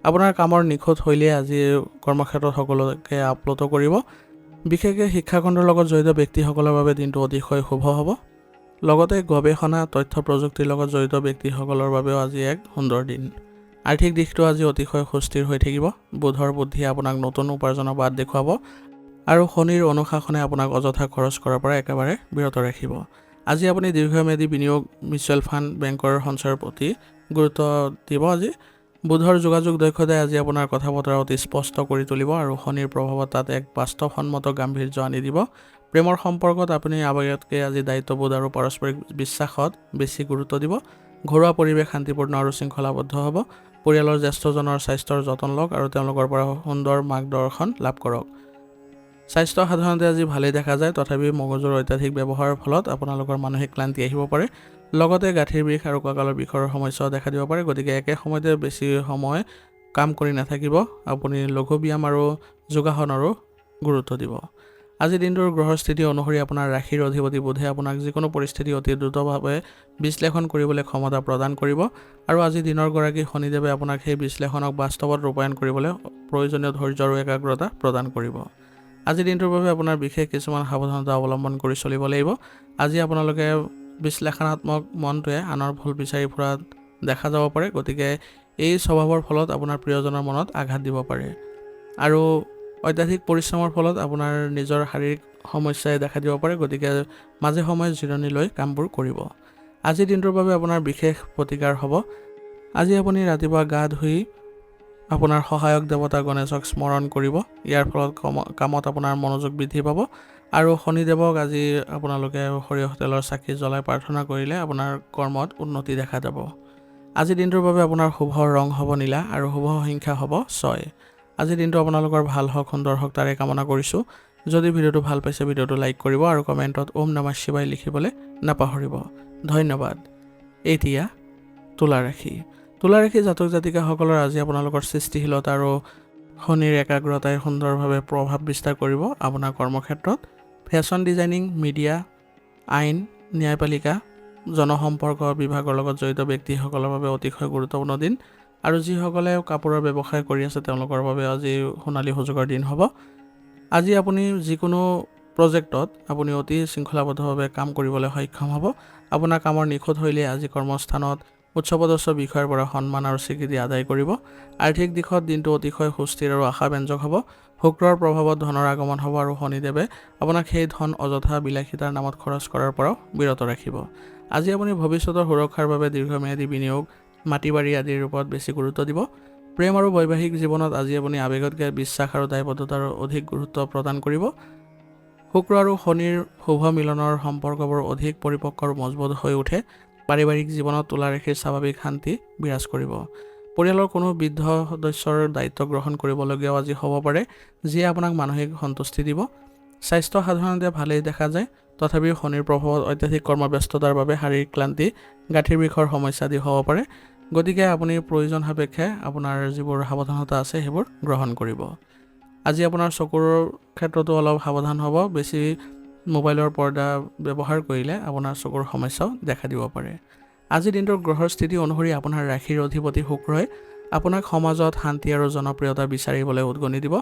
আপোনাৰ কামৰ নিখুঁত শৈলীয়ে আজি কৰ্মক্ষেত্ৰত সকলোকে আপ্লুত কৰিব। বিশেষকৈ শিক্ষাখণ্ডৰ লগত জড়িত ব্যক্তিসকলৰ বাবে দিনটো অতিশয় শুভ হ'ব। লগতে গৱেষণা, তথ্য প্ৰযুক্তিৰ লগত জড়িত ব্যক্তিসকলৰ বাবেও আজি এক সুন্দৰ দিন। আৰ্থিক দিশটো আজি অতিশয় সুস্থিৰ হৈ থাকিব। বুধৰ বুদ্ধিয়ে আপোনাক নতুন উপাৰ্জনৰ বাট দেখুৱাব আৰু শনিৰ অনুশাসনে আপোনাক অযথা খৰচ কৰাৰ পৰা একেবাৰে বিৰত ৰাখিব। আজি আপুনি দীৰ্ঘম্যাদী বিনিয়োগ, মিউচুৱেল ফাণ্ড, বেংকৰ সঞ্চয়ৰ প্ৰতি গুৰুত্ব দিব। আজি বুধৰ যোগাযোগ দক্ষতাই আজি আপোনাৰ কথা বতৰা অতি স্পষ্ট কৰি তুলিব আৰু শনিৰ প্ৰভাৱত তাত এক বাস্তৱসন্মত গাম্ভীৰ্য আনি দিব। প্ৰেমৰ সম্পৰ্কত আপুনি আবেগতকৈ আজি দায়িত্ববোধ আৰু পাৰস্পৰিক বিশ্বাসত বেছি গুৰুত্ব দিব। ঘৰুৱা পৰিৱেশ শান্তিপূৰ্ণ আৰু শৃংখলাবদ্ধ হ'ব। পৰিয়ালৰ জ্যেষ্ঠজনৰ স্বাস্থ্যৰ যতন লওক আৰু তেওঁলোকৰ পৰা সুন্দৰ মাৰ্গদৰ্শন লাভ কৰক। স্বাস্থ্য সাধাৰণতে আজি ভালেই দেখা যায়, তথাপি মগজুৰ অত্যাধিক ব্যৱহাৰৰ ফলত আপোনালোকৰ মানসিক ক্লান্তি আহিব পাৰে। লগতে গাঁঠিৰ বিষ আৰু কঁকালৰ বিষৰ সমস্যাও দেখা দিব পাৰে। গতিকে একে সময়তে বেছি সময় কাম কৰি নাথাকিব। আপুনি লঘু ব্যায়াম আৰু যোগাসনৰো গুৰুত্ব দিব। আজি দিনটোৰ গ্ৰহৰ স্থিতি অনুসৰি আপোনাৰ ৰাশিৰ অধিপতি বুধে আপোনাক যিকোনো পৰিস্থিতি অতি দ্ৰুতভাৱে বিশ্লেষণ কৰিবলৈ ক্ষমতা প্ৰদান কৰিব আৰু আজি দিনৰ গৰাকী শনিদেৱে আপোনাক সেই বিশ্লেষণক বাস্তৱত ৰূপায়ণ কৰিবলৈ প্ৰয়োজনীয় ধৈৰ্য আৰু একাগ্ৰতা প্ৰদান কৰিব। আজি দিনটোৰ বাবে আপোনাৰ বিশেষ কিছুমান সাৱধানতা অৱলম্বন কৰি চলিব লাগিব। আজি আপোনালোকে বিশ্লেষণাত্মক মনটোৱে আনৰ ভুল বিচাৰি ফুৰাত দেখা যাব পাৰে। গতিকে এই স্বভাৱৰ ফলত আপোনাৰ প্ৰিয়জনৰ মনত আঘাত দিব পাৰে আৰু অত্যাধিক পৰিশ্ৰমৰ ফলত আপোনাৰ নিজৰ শাৰীৰিক সমস্যাই দেখা দিব পাৰে। গতিকে মাজে সময়ে জিৰণি লৈ কামবোৰ কৰিব। আজিৰ দিনটোৰ বাবে আপোনাৰ বিশেষ প্ৰতিকাৰ হ'ব। আজি আপুনি ৰাতিপুৱা গা ধুই আপোনাৰ সহায়ক দেৱতা গণেশক স্মৰণ কৰিব। ইয়াৰ ফলত কামত আপোনাৰ মনোযোগ বৃদ্ধি পাব আৰু শনিদেৱক আজি আপোনালোকে সৰিয়হ তেলৰ চাকি জ্বলাই প্ৰাৰ্থনা কৰিলে আপোনাৰ কৰ্মত উন্নতি দেখা যাব। আজিৰ দিনটোৰ বাবে আপোনাৰ শুভ ৰং হ'ব নীলা আৰু শুভ সংখ্যা হ'ব 6। আজিৰ দিনটো আপোনালোকৰ ভাল হওক, সুন্দৰ হওক তাৰে কামনা কৰিছোঁ। যদি ভিডিঅ'টো ভাল পাইছে ভিডিঅ'টো লাইক কৰিব আৰু কমেণ্টত ওম নমঃ শিৱায় লিখিবলৈ নাপাহৰিব। ধন্যবাদ। এতিয়া তুলা ৰাশি। তুলা ৰাশি জাতক জাতিকাসকলৰ আজি আপোনালোকৰ সৃষ্টিশীলতা আৰু শনিৰ একাগ্ৰতাই সুন্দৰভাৱে প্ৰভাৱ বিস্তাৰ কৰিব আপোনাৰ কৰ্মক্ষেত্ৰত। ফেশ্বন ডিজাইনিং, মিডিয়া, আইন, ন্যায়পালিকা, জনসম্পৰ্ক বিভাগৰ লগত জড়িত ব্যক্তিসকলৰ বাবে অতিশয় গুৰুত্বপূৰ্ণ দিন আৰু যিসকলে কাপোৰৰ ব্যৱসায় কৰি আছে তেওঁলোকৰ বাবে আজি সোণালী সুযোগৰ দিন হ'ব। আজি আপুনি যিকোনো প্ৰজেক্টত আপুনি অতি শৃংখলাবদ্ধভাৱে কাম কৰিবলৈ সক্ষম হ'ব। আপোনাৰ কামৰ নিখুঁত শৈলীয়ে আজি কৰ্মস্থানত উচ্চপদস্থ বিষয়ৰ পৰা সন্মান আৰু স্বীকৃতি আদায় কৰিব। আৰ্থিক দিশত দিনটো অতিশয় সুস্থিৰ আৰু আশাব্যঞ্জক হ'ব। শুক্ৰৰ প্ৰভাৱত ধনৰ আগমন হ'ব আৰু শনিদেৱে আপোনাক সেই ধন অযথা বিলাসিতাৰ নামত খৰচ কৰাৰ পৰাও বিৰত ৰাখিব। আজি আপুনি ভৱিষ্যতৰ সুৰক্ষাৰ বাবে দীৰ্ঘম্যাদী বিনিয়োগ, মাটি বাৰী আদিৰ ওপৰত বেছি গুৰুত্ব দিব। প্ৰেম আৰু বৈবাহিক জীৱনত আজি আপুনি আৱেগতকৈ বিশ্বাস আৰু দায়বদ্ধতাৰ অধিক গুৰুত্ব প্ৰদান কৰিব। শুক্ৰ আৰু শনিৰ শুভ মিলনৰ সম্পৰ্কবোৰ অধিক পৰিপক্ক আৰু মজবুত হৈ উঠে। পাৰিবাৰিক জীৱনত তুলা ৰাশিৰ স্বাভাৱিক শান্তি বিৰাজ কৰিব। পৰিয়ালৰ কোনো বৃদ্ধ সদস্যৰ দায়িত্ব গ্ৰহণ কৰিবলগীয়াও আজি হ'ব পাৰে, যিয়ে আপোনাক মানসিক সন্তুষ্টি দিব। স্বাস্থ্য সাধাৰণতে ভালেই দেখা যায়, তথাপিও শনিৰ প্ৰভাৱত অত্যাধিক কৰ্মব্যস্ততাৰ বাবে শাৰীৰিক ক্লান্তি, গাঁঠিৰ বিষৰ সমস্যা আদি হ'ব পাৰে। গতিকে আপুনি প্ৰয়োজন সাপেক্ষে আপোনাৰ যিবোৰ সাৱধানতা আছে সেইবোৰ গ্ৰহণ কৰিব। আজি আপোনাৰ চকুৰ ক্ষেত্ৰতো অলপ সাৱধান হ'ব। বেছি মোবাইলৰ পৰ্দা ব্যৱহাৰ কৰিলে আপোনাৰ চকুৰ সমস্যাও দেখা দিব পাৰে। আজিৰ দিনটোৰ গ্ৰহৰ স্থিতি অনুসৰি আপোনাৰ ৰাশিৰ অধিপতি শুক্ৰই আপোনাক সমাজত শান্তি আৰু জনপ্ৰিয়তা বিচাৰিবলৈ উদগনি দিব।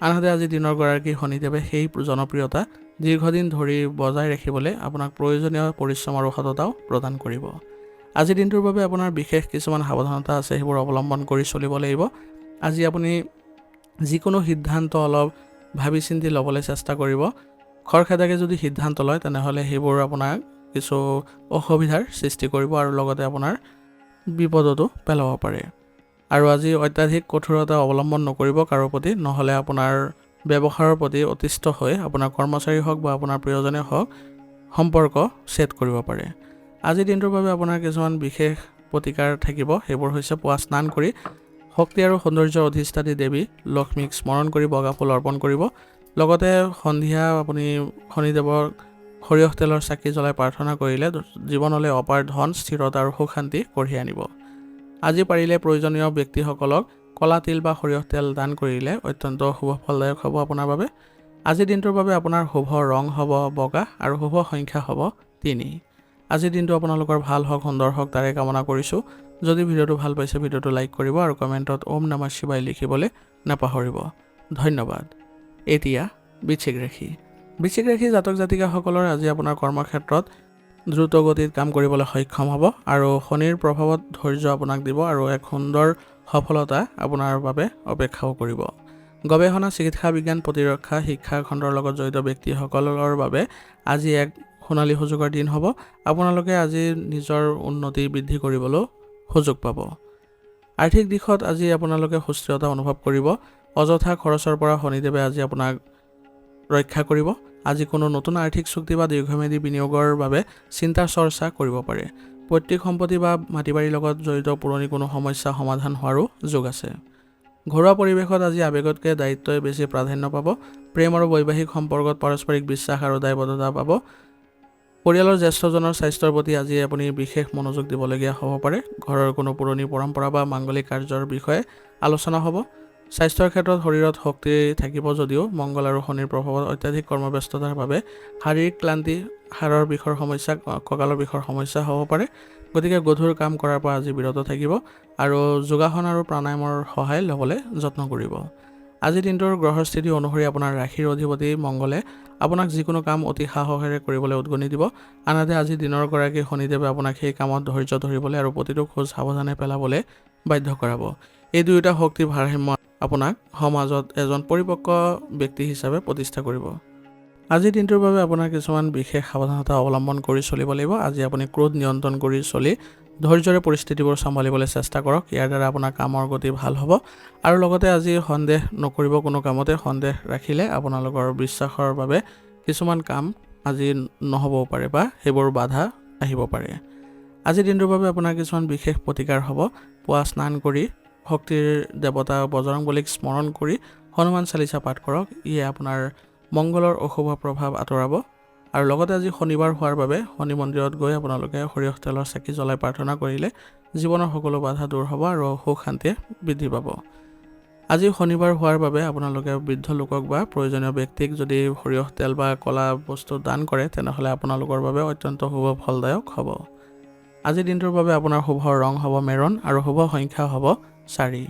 আনহাতে আজি দিনৰ গৰাকী শনিদেৱে সেই জনপ্ৰিয়তা দীৰ্ঘদিন ধৰি বজাই ৰাখিবলৈ আপোনাক প্ৰয়োজনীয় পৰিশ্ৰম আৰু সততাও প্ৰদান কৰিব। আজিৰ দিনটোৰ বাবে আপোনাৰ বিশেষ কিছুমান সাৱধানতা আছে, সেইবোৰ অৱলম্বন কৰি চলিব লাগিব। আজি আপুনি যিকোনো সিদ্ধান্ত অলপ ভাবি চিন্তি ল'বলৈ চেষ্টা কৰিব। খৰখেদাকে যদি সিদ্ধান্ত লয় তেনেহ'লে সেইবোৰ আপোনাক কিছু অসুবিধাৰ সৃষ্টি কৰিব আৰু লগতে আপোনাৰ বিপদতো পেলাব পাৰে। আৰু আজি অত্যাধিক কঠোৰতা অৱলম্বন নকৰিব কাৰো প্ৰতি, নহ'লে আপোনাৰ ব্যৱহাৰৰ প্ৰতি অতিষ্ঠ হৈ আপোনাৰ কৰ্মচাৰী হওক বা আপোনাৰ প্ৰিয়জনে হওক সম্পৰ্ক ছেদ কৰিব পাৰে। আজিৰ দিনটোৰ বাবে আপোনাৰ কিছুমান বিশেষ প্ৰতিকাৰ থাকিব। সেইবোৰ হৈছে পুৱা স্নান কৰি শক্তি আৰু সৌন্দৰ্যৰ অধিষ্ঠাত্ৰী দেৱী লক্ষ্মীক স্মৰণ কৰি বগা ফুল অৰ্পণ কৰিব। লগতে সন্ধিয়া আপুনি শনিদেৱৰ সৰিয়হ তেলৰ চাকি জ্বলাই প্ৰাৰ্থনা কৰিলে জীৱনলৈ অপাৰ ধন, স্থিৰতা আৰু সুখ শান্তি কঢ়িয়াই আনিব। আজি পাৰিলে প্ৰয়োজনীয় ব্যক্তিসকলক কলা তিল বা সৰিয়হ তেল দান কৰিলে অত্যন্ত শুভ ফলদায়ক হ'ব আপোনাৰ বাবে। আজিৰ দিনটোৰ বাবে আপোনাৰ শুভ ৰং হ'ব বগা আৰু শুভ সংখ্যা হ'ব 3। আজিৰ দিনটো আপোনালোকৰ ভাল হওক, সুন্দৰ হওক তাৰে কামনা কৰিছোঁ। যদি ভিডিঅ'টো ভাল পাইছে ভিডিঅ'টো লাইক কৰিব আৰু কমেণ্টত ওম নমঃ শিৱায় লিখিবলৈ নাপাহৰিব। ধন্যবাদ। এতিয়া বৃশ্চিক ৰাশি। বৃশ্চিক ৰাশি জাতক জাতিকাসকলৰ আজি আপোনাৰ কৰ্মক্ষেত্ৰত দ্ৰুত গতিত কাম কৰিবলৈ সক্ষম হ'ব আৰু শনিৰ প্ৰভাৱত ধৈৰ্য আপোনাক দিব আৰু এক সুন্দৰ সফলতা আপোনাৰ বাবে অপেক্ষাও কৰিব। গৱেষণা, চিকিৎসা বিজ্ঞান, প্ৰতিৰক্ষা, শিক্ষা খণ্ডৰ লগত জড়িত ব্যক্তিসকলৰ বাবে আজি এক সোণালী সুযোগৰ দিন হ'ব। আপোনালোকে আজি নিজৰ উন্নতি বৃদ্ধি কৰিবলৈও সুযোগ পাব। আৰ্থিক দিশত আজি আপোনালোকে সুস্থিৰতা অনুভৱ কৰিব। অযথা খৰচৰ পৰা শনিদেৱে আজি আপোনাক ৰক্ষা কৰিব। আজি কোনো নতুন আৰ্থিক চুক্তি বা দীৰ্ঘম্যাদী বিনিয়োগৰ বাবে চিন্তা চৰ্চা কৰিব পাৰে। পৈতৃক সম্পত্তি বা মাটি বাৰীৰ লগত জড়িত পুৰণি কোনো সমস্যা সমাধান হোৱাৰো যোগ আছে। ঘৰুৱা পৰিৱেশত আজি আৱেগতকৈ দায়িত্বই বেছি প্ৰাধান্য পাব। প্ৰেম আৰু বৈবাহিক সম্পৰ্কত পাৰস্পৰিক বিশ্বাস আৰু দায়বদ্ধতা পাব। পৰিয়ালৰ জ্যেষ্ঠজনৰ স্বাস্থ্যৰ প্ৰতি আজি আপুনি বিশেষ মনোযোগ দিবলগীয়া হ'ব পাৰে। ঘৰৰ কোনো পুৰণি পৰম্পৰা বা মাংগলিক কাৰ্যৰ বিষয়ে আলোচনা হ'ব। স্বাস্থ্যৰ ক্ষেত্ৰত শৰীৰত শক্তি থাকিব যদিও মংগল আৰু শনিৰ প্ৰভাৱত অত্যাধিক কৰ্মব্যস্ততাৰ বাবে শাৰীৰিক ক্লান্তি, হাড়ৰ বিষৰ সমস্যা, কঁকালৰ বিষৰ সমস্যা হ'ব পাৰে। গতিকে গধুৰ কাম কৰাৰ পৰা আজি বিৰত থাকিব আৰু যোগাসন আৰু প্ৰাণায়ামৰ সহায় ল'বলৈ যত্ন কৰিব। আজিৰ দিনটোৰ গ্ৰহস্থিতি অনুসৰি আপোনাৰ ৰাশিৰ অধিপতি মংগলে আপোনাক যিকোনো কাম অতি সাহসেৰে কৰিবলৈ উদগনি দিব। আনহাতে আজি দিনৰ গৰাকী শনিদেৱে আপোনাক সেই কামত ধৈৰ্য ধৰিবলৈ আৰু প্ৰতিটো খোজ সাৱধানে পেলাবলৈ বাধ্য কৰাব। এই দুয়োটা শক্তিৰ ভাৰসাম্য আপোনাক সমাজত এজন পৰিপক্ক ব্যক্তি হিচাপে প্ৰতিষ্ঠা কৰিব। আজিৰ দিনটোৰ বাবে আপোনাৰ কিছুমান বিশেষ সাৱধানতা অৱলম্বন কৰি চলিব লাগিব। আজি আপুনি ক্ৰোধ নিয়ন্ত্ৰণ কৰি চলি ধৈৰ্যৰে পৰিস্থিতিবোৰ চম্ভালিবলৈ চেষ্টা কৰক। ইয়াৰ দ্বাৰা আপোনাৰ কামৰ গতি ভাল হ'ব। আৰু লগতে আজি সন্দেহ নকৰিব কোনো কামতে। সন্দেহ ৰাখিলে আপোনালোকৰ বিশ্বাসৰ বাবে কিছুমান কাম আজি নহ'বও পাৰে বা সেইবোৰ বাধা আহিব পাৰে। আজিৰ দিনটোৰ বাবে আপোনাৰ কিছুমান বিশেষ প্ৰতিকাৰ হ'ব। পুৱা স্নান কৰি শক্তিৰ দেৱতা বজৰংবলীক স্মৰণ কৰি হনুমান চালিচা পাঠ কৰক। ইয়ে আপোনাৰ মংগলৰ অশুভ প্ৰভাৱ আঁতৰাব। আৰু লগতে আজি শনিবাৰ হোৱাৰ বাবে শনি মন্দিৰত গৈ আপোনালোকে সৰিয়হ তেলৰ চাকি জ্বলাই প্ৰাৰ্থনা কৰিলে জীৱনৰ সকলো বাধা দূৰ হ'ব আৰু সুখ শান্তিয়ে বৃদ্ধি পাব। আজি শনিবাৰ হোৱাৰ বাবে আপোনালোকে বৃদ্ধ লোকক বা প্ৰয়োজনীয় ব্যক্তিক যদি সৰিয়হ তেল বা কলা বস্তু দান কৰে তেনেহ'লে আপোনালোকৰ বাবে অত্যন্ত শুভ ফলদায়ক হ'ব। আজিৰ দিনটোৰ বাবে আপোনাৰ শুভ ৰং হ'ব মেৰুন আৰু শুভ সংখ্যা হ'ব 4।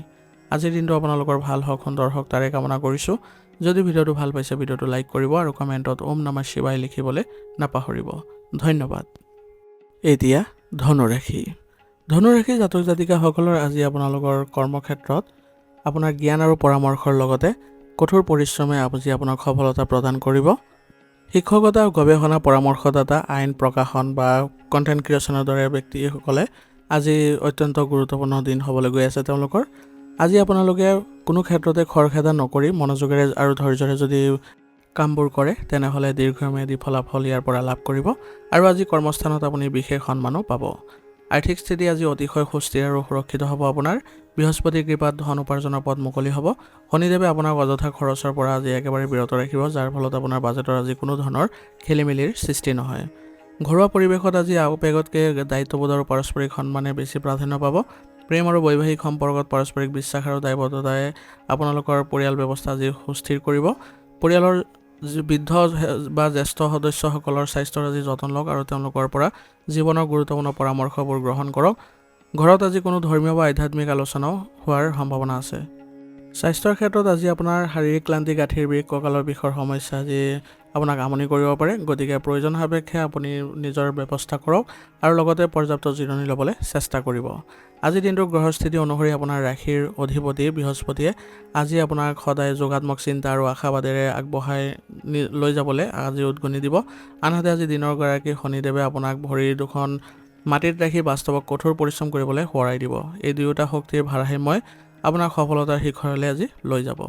আজিৰ দিনটো আপোনালোকৰ ভাল হওক, সুন্দৰ হওক তাৰে কামনা কৰিছোঁ। যদি ভিডিঅ'টো ভাল পাইছে ভিডিঅ'টো লাইক কৰিব আৰু কমেণ্টত ওম নমঃ শিৱায় লিখিবলৈ নাপাহৰিব। ধন্যবাদ। এতিয়া ধনুৰাশি। ধনুৰাশি জাতক জাতিকাসকলৰ আজি আপোনালোকৰ কৰ্মক্ষেত্ৰত আপোনাৰ জ্ঞান আৰু পৰামৰ্শৰ লগতে কঠোৰ পৰিশ্ৰমে আজি আপোনাক সফলতা প্ৰদান কৰিব। শিক্ষকতা, গৱেষণা, পৰামৰ্শদাতা, আইন প্ৰকাশন বা কণ্টেণ্ট ক্ৰিয়েশ্যনৰ দৰে ব্যক্তিসকলে আজি অত্যন্ত গুৰুত্বপূৰ্ণ দিন হ'বলৈ গৈ আছে তেওঁলোকৰ। আজি আপোনালোকে কোনো ক্ষেত্ৰতে খৰখেদা নকৰি মনোযোগেৰে আৰু ধৈৰ্যৰে যদি কামবোৰ কৰে তেনেহ'লে দীৰ্ঘম্যাদী ফলাফল ইয়াৰ পৰা লাভ কৰিব। আৰু আজি কৰ্মস্থানত আপুনি বিশেষ সন্মানো পাব। আৰ্থিক স্থিতি আজি অতিশয় সুস্থিৰ আৰু সুৰক্ষিত হ'ব আপোনাৰ। বৃহস্পতিৰ কৃপাত ধন উপাৰ্জনৰ পথ মুকলি হ'ব। শনিদেৱে আপোনাক অযথা খৰচৰ পৰা আজি একেবাৰে বিৰত ৰাখিব, যাৰ ফলত আপোনাৰ বাজেটৰ আজি কোনো ধৰণৰ খেলিমেলিৰ সৃষ্টি নহয়। ঘৰুৱা পৰিৱেশত আজি আৱেগতকৈ দায়িত্ববোধ আৰু পাৰস্পৰিক সন্মানে বেছি প্ৰাধান্য পাব। প্ৰেম আৰু বৈবাহিক সম্পৰ্কত পাৰস্পৰিক বিশ্বাস আৰু দায়বদ্ধতাই আপোনালোকৰ পৰিয়াল ব্যৱস্থা আজি সুস্থিৰ কৰিব। পৰিয়ালৰ বৃদ্ধ বা জ্যেষ্ঠ সদস্যসকলৰ স্বাস্থ্যৰ আজি যতন লওক আৰু তেওঁলোকৰ পৰা জীৱনৰ গুৰুত্বপূৰ্ণ পৰামৰ্শবোৰ গ্ৰহণ কৰক। ঘৰত আজি কোনো ধৰ্মীয় বা আধ্যাত্মিক আলোচনাও হোৱাৰ সম্ভাৱনা আছে। স্বাস্থ্যৰ ক্ষেত্ৰত আজি আপোনাৰ শাৰীৰিক ক্লান্তি, গাঁঠিৰ বিষ, কঁকালৰ বিষৰ সমস্যা আজি আপোনাক আমনি কৰিব পাৰে। গতিকে প্ৰয়োজন সাপেক্ষে আপুনি নিজৰ ব্যৱস্থা কৰক আৰু লগতে পৰ্যাপ্ত জিৰণি ল'বলৈ চেষ্টা কৰিব। আজিৰ দিনটোৰ গ্ৰহস্থিতি অনুসৰি আপোনাৰ ৰাশিৰ অধিপতি বৃহস্পতিয়ে আজি আপোনাক সদায় যোগাত্মক চিন্তা আৰু আশাবাদেৰে আগবঢ়াই লৈ যাবলৈ আজি উদগনি দিব। আনহাতে আজি দিনৰ গৰাকী শনিদেৱে আপোনাক ভৰিৰ দুখন মাটিত ৰাখি বাস্তৱক কঠোৰ পৰিশ্ৰম কৰিবলৈ সোঁৱৰাই দিব। এই দুয়োটা শক্তিৰ ভাৰসাম্যই আপোনাক সফলতাৰ শিখৰলৈ আজি লৈ যাব।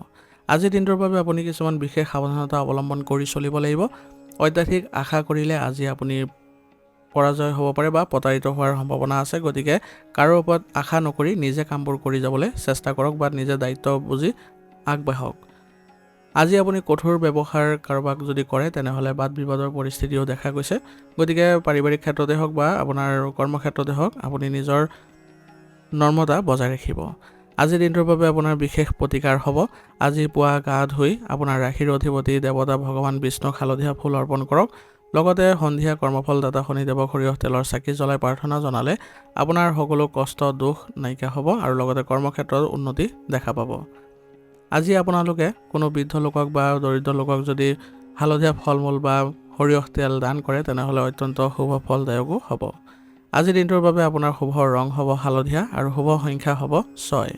আজিৰ দিনটোৰ বাবে আপুনি কিছুমান বিশেষ সাৱধানতা অৱলম্বন কৰি চলিব লাগিব। অত্যাধিক আশা কৰিলে আজি আপুনি পৰাজয় হ'ব পাৰে বা প্ৰতাৰিত হোৱাৰ সম্ভাৱনা আছে। গতিকে কাৰো ওপৰত আশা নকৰি নিজে কামবোৰ কৰি যাবলৈ চেষ্টা কৰক বা নিজে দায়িত্ব বুজি আগবাঢ়ক। আজি আপুনি কঠোৰ ব্যৱহাৰ কাৰোবাক যদি কৰে তেনেহ'লে বাদ বিবাদৰ পৰিস্থিতিও দেখা গৈছে। গতিকে পাৰিবাৰিক ক্ষেত্ৰতে হওক বা আপোনাৰ কৰ্মক্ষেত্ৰতে হওক আপুনি নিজৰ নম্ৰতা বজাই ৰাখিব। আজিৰ দিনটোৰ বাবে আপোনাৰ বিশেষ প্ৰতিকাৰ হ'ব। আজি পুৱা গা ধুই আপোনাৰ ৰাশিৰ অধিপতি দেৱতা ভগৱান বিষ্ণুক হালধীয়া ফুল অৰ্পণ কৰক। লগতে সন্ধিয়া কৰ্মফলদাতা শনিদেৱক সৰিয়হ তেলৰ চাকি জ্বলাই প্ৰাৰ্থনা জনালে আপোনাৰ সকলো কষ্ট দুখ নাইকিয়া হ'ব আৰু লগতে কৰ্মক্ষেত্ৰত উন্নতি দেখা পাব। আজি আপোনালোকে কোনো বৃদ্ধ লোকক বা দৰিদ্ৰ লোকক যদি হালধীয়া ফল মূল বা সৰিয়হ তেল দান কৰে তেনেহ'লে অত্যন্ত শুভ ফলদায়কো হ'ব। আজিৰ দিনটোৰ বাবে আপোনাৰ শুভ ৰং হ'ব হালধীয়া আৰু শুভ সংখ্যা হ'ব 6।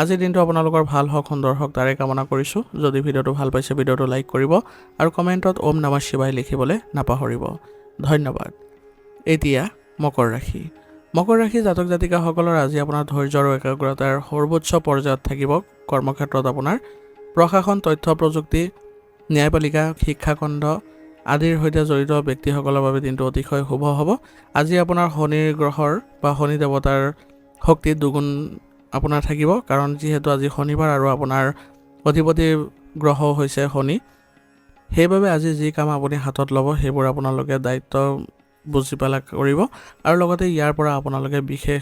আজিৰ দিনটো আপোনালোকৰ ভাল হওক, সুন্দৰ হওক তাৰে কামনা কৰিছোঁ। যদি ভিডিঅ'টো ভাল পাইছে ভিডিঅ'টো লাইক কৰিব আৰু কমেণ্টত ওম নমঃ শিৱায় লিখিবলৈ নাপাহৰিব। ধন্যবাদ। এতিয়া মকৰ ৰাশি। মকৰ ৰাশি জাতক জাতিকাসকলৰ আজি আপোনাৰ ধৈৰ্য আৰু একাগ্ৰতাৰ সৰ্বোচ্চ পৰ্যায়ত থাকিব। কৰ্মক্ষেত্ৰত আপোনাৰ প্ৰশাসন, তথ্য প্ৰযুক্তি, ন্যায়পালিকা, শিক্ষাখণ্ড আদিৰ সৈতে জড়িত ব্যক্তিসকলৰ বাবে দিনটো অতিশয় শুভ হ'ব। আজি আপোনাৰ শনিৰ গ্ৰহৰ বা শনি দেৱতাৰ শক্তি দুগুণ আপোনাৰ থাকিব, কাৰণ যিহেতু আজি শনিবাৰ আৰু আপোনাৰ অধিপতি গ্ৰহ হৈছে শনি। সেইবাবে আজি যি কাম আপুনি হাতত ল'ব সেইবোৰ আপোনালোকে দায়িত্ব বুজি পেলাই কৰিব, আৰু লগতে ইয়াৰ পৰা আপোনালোকে বিশেষ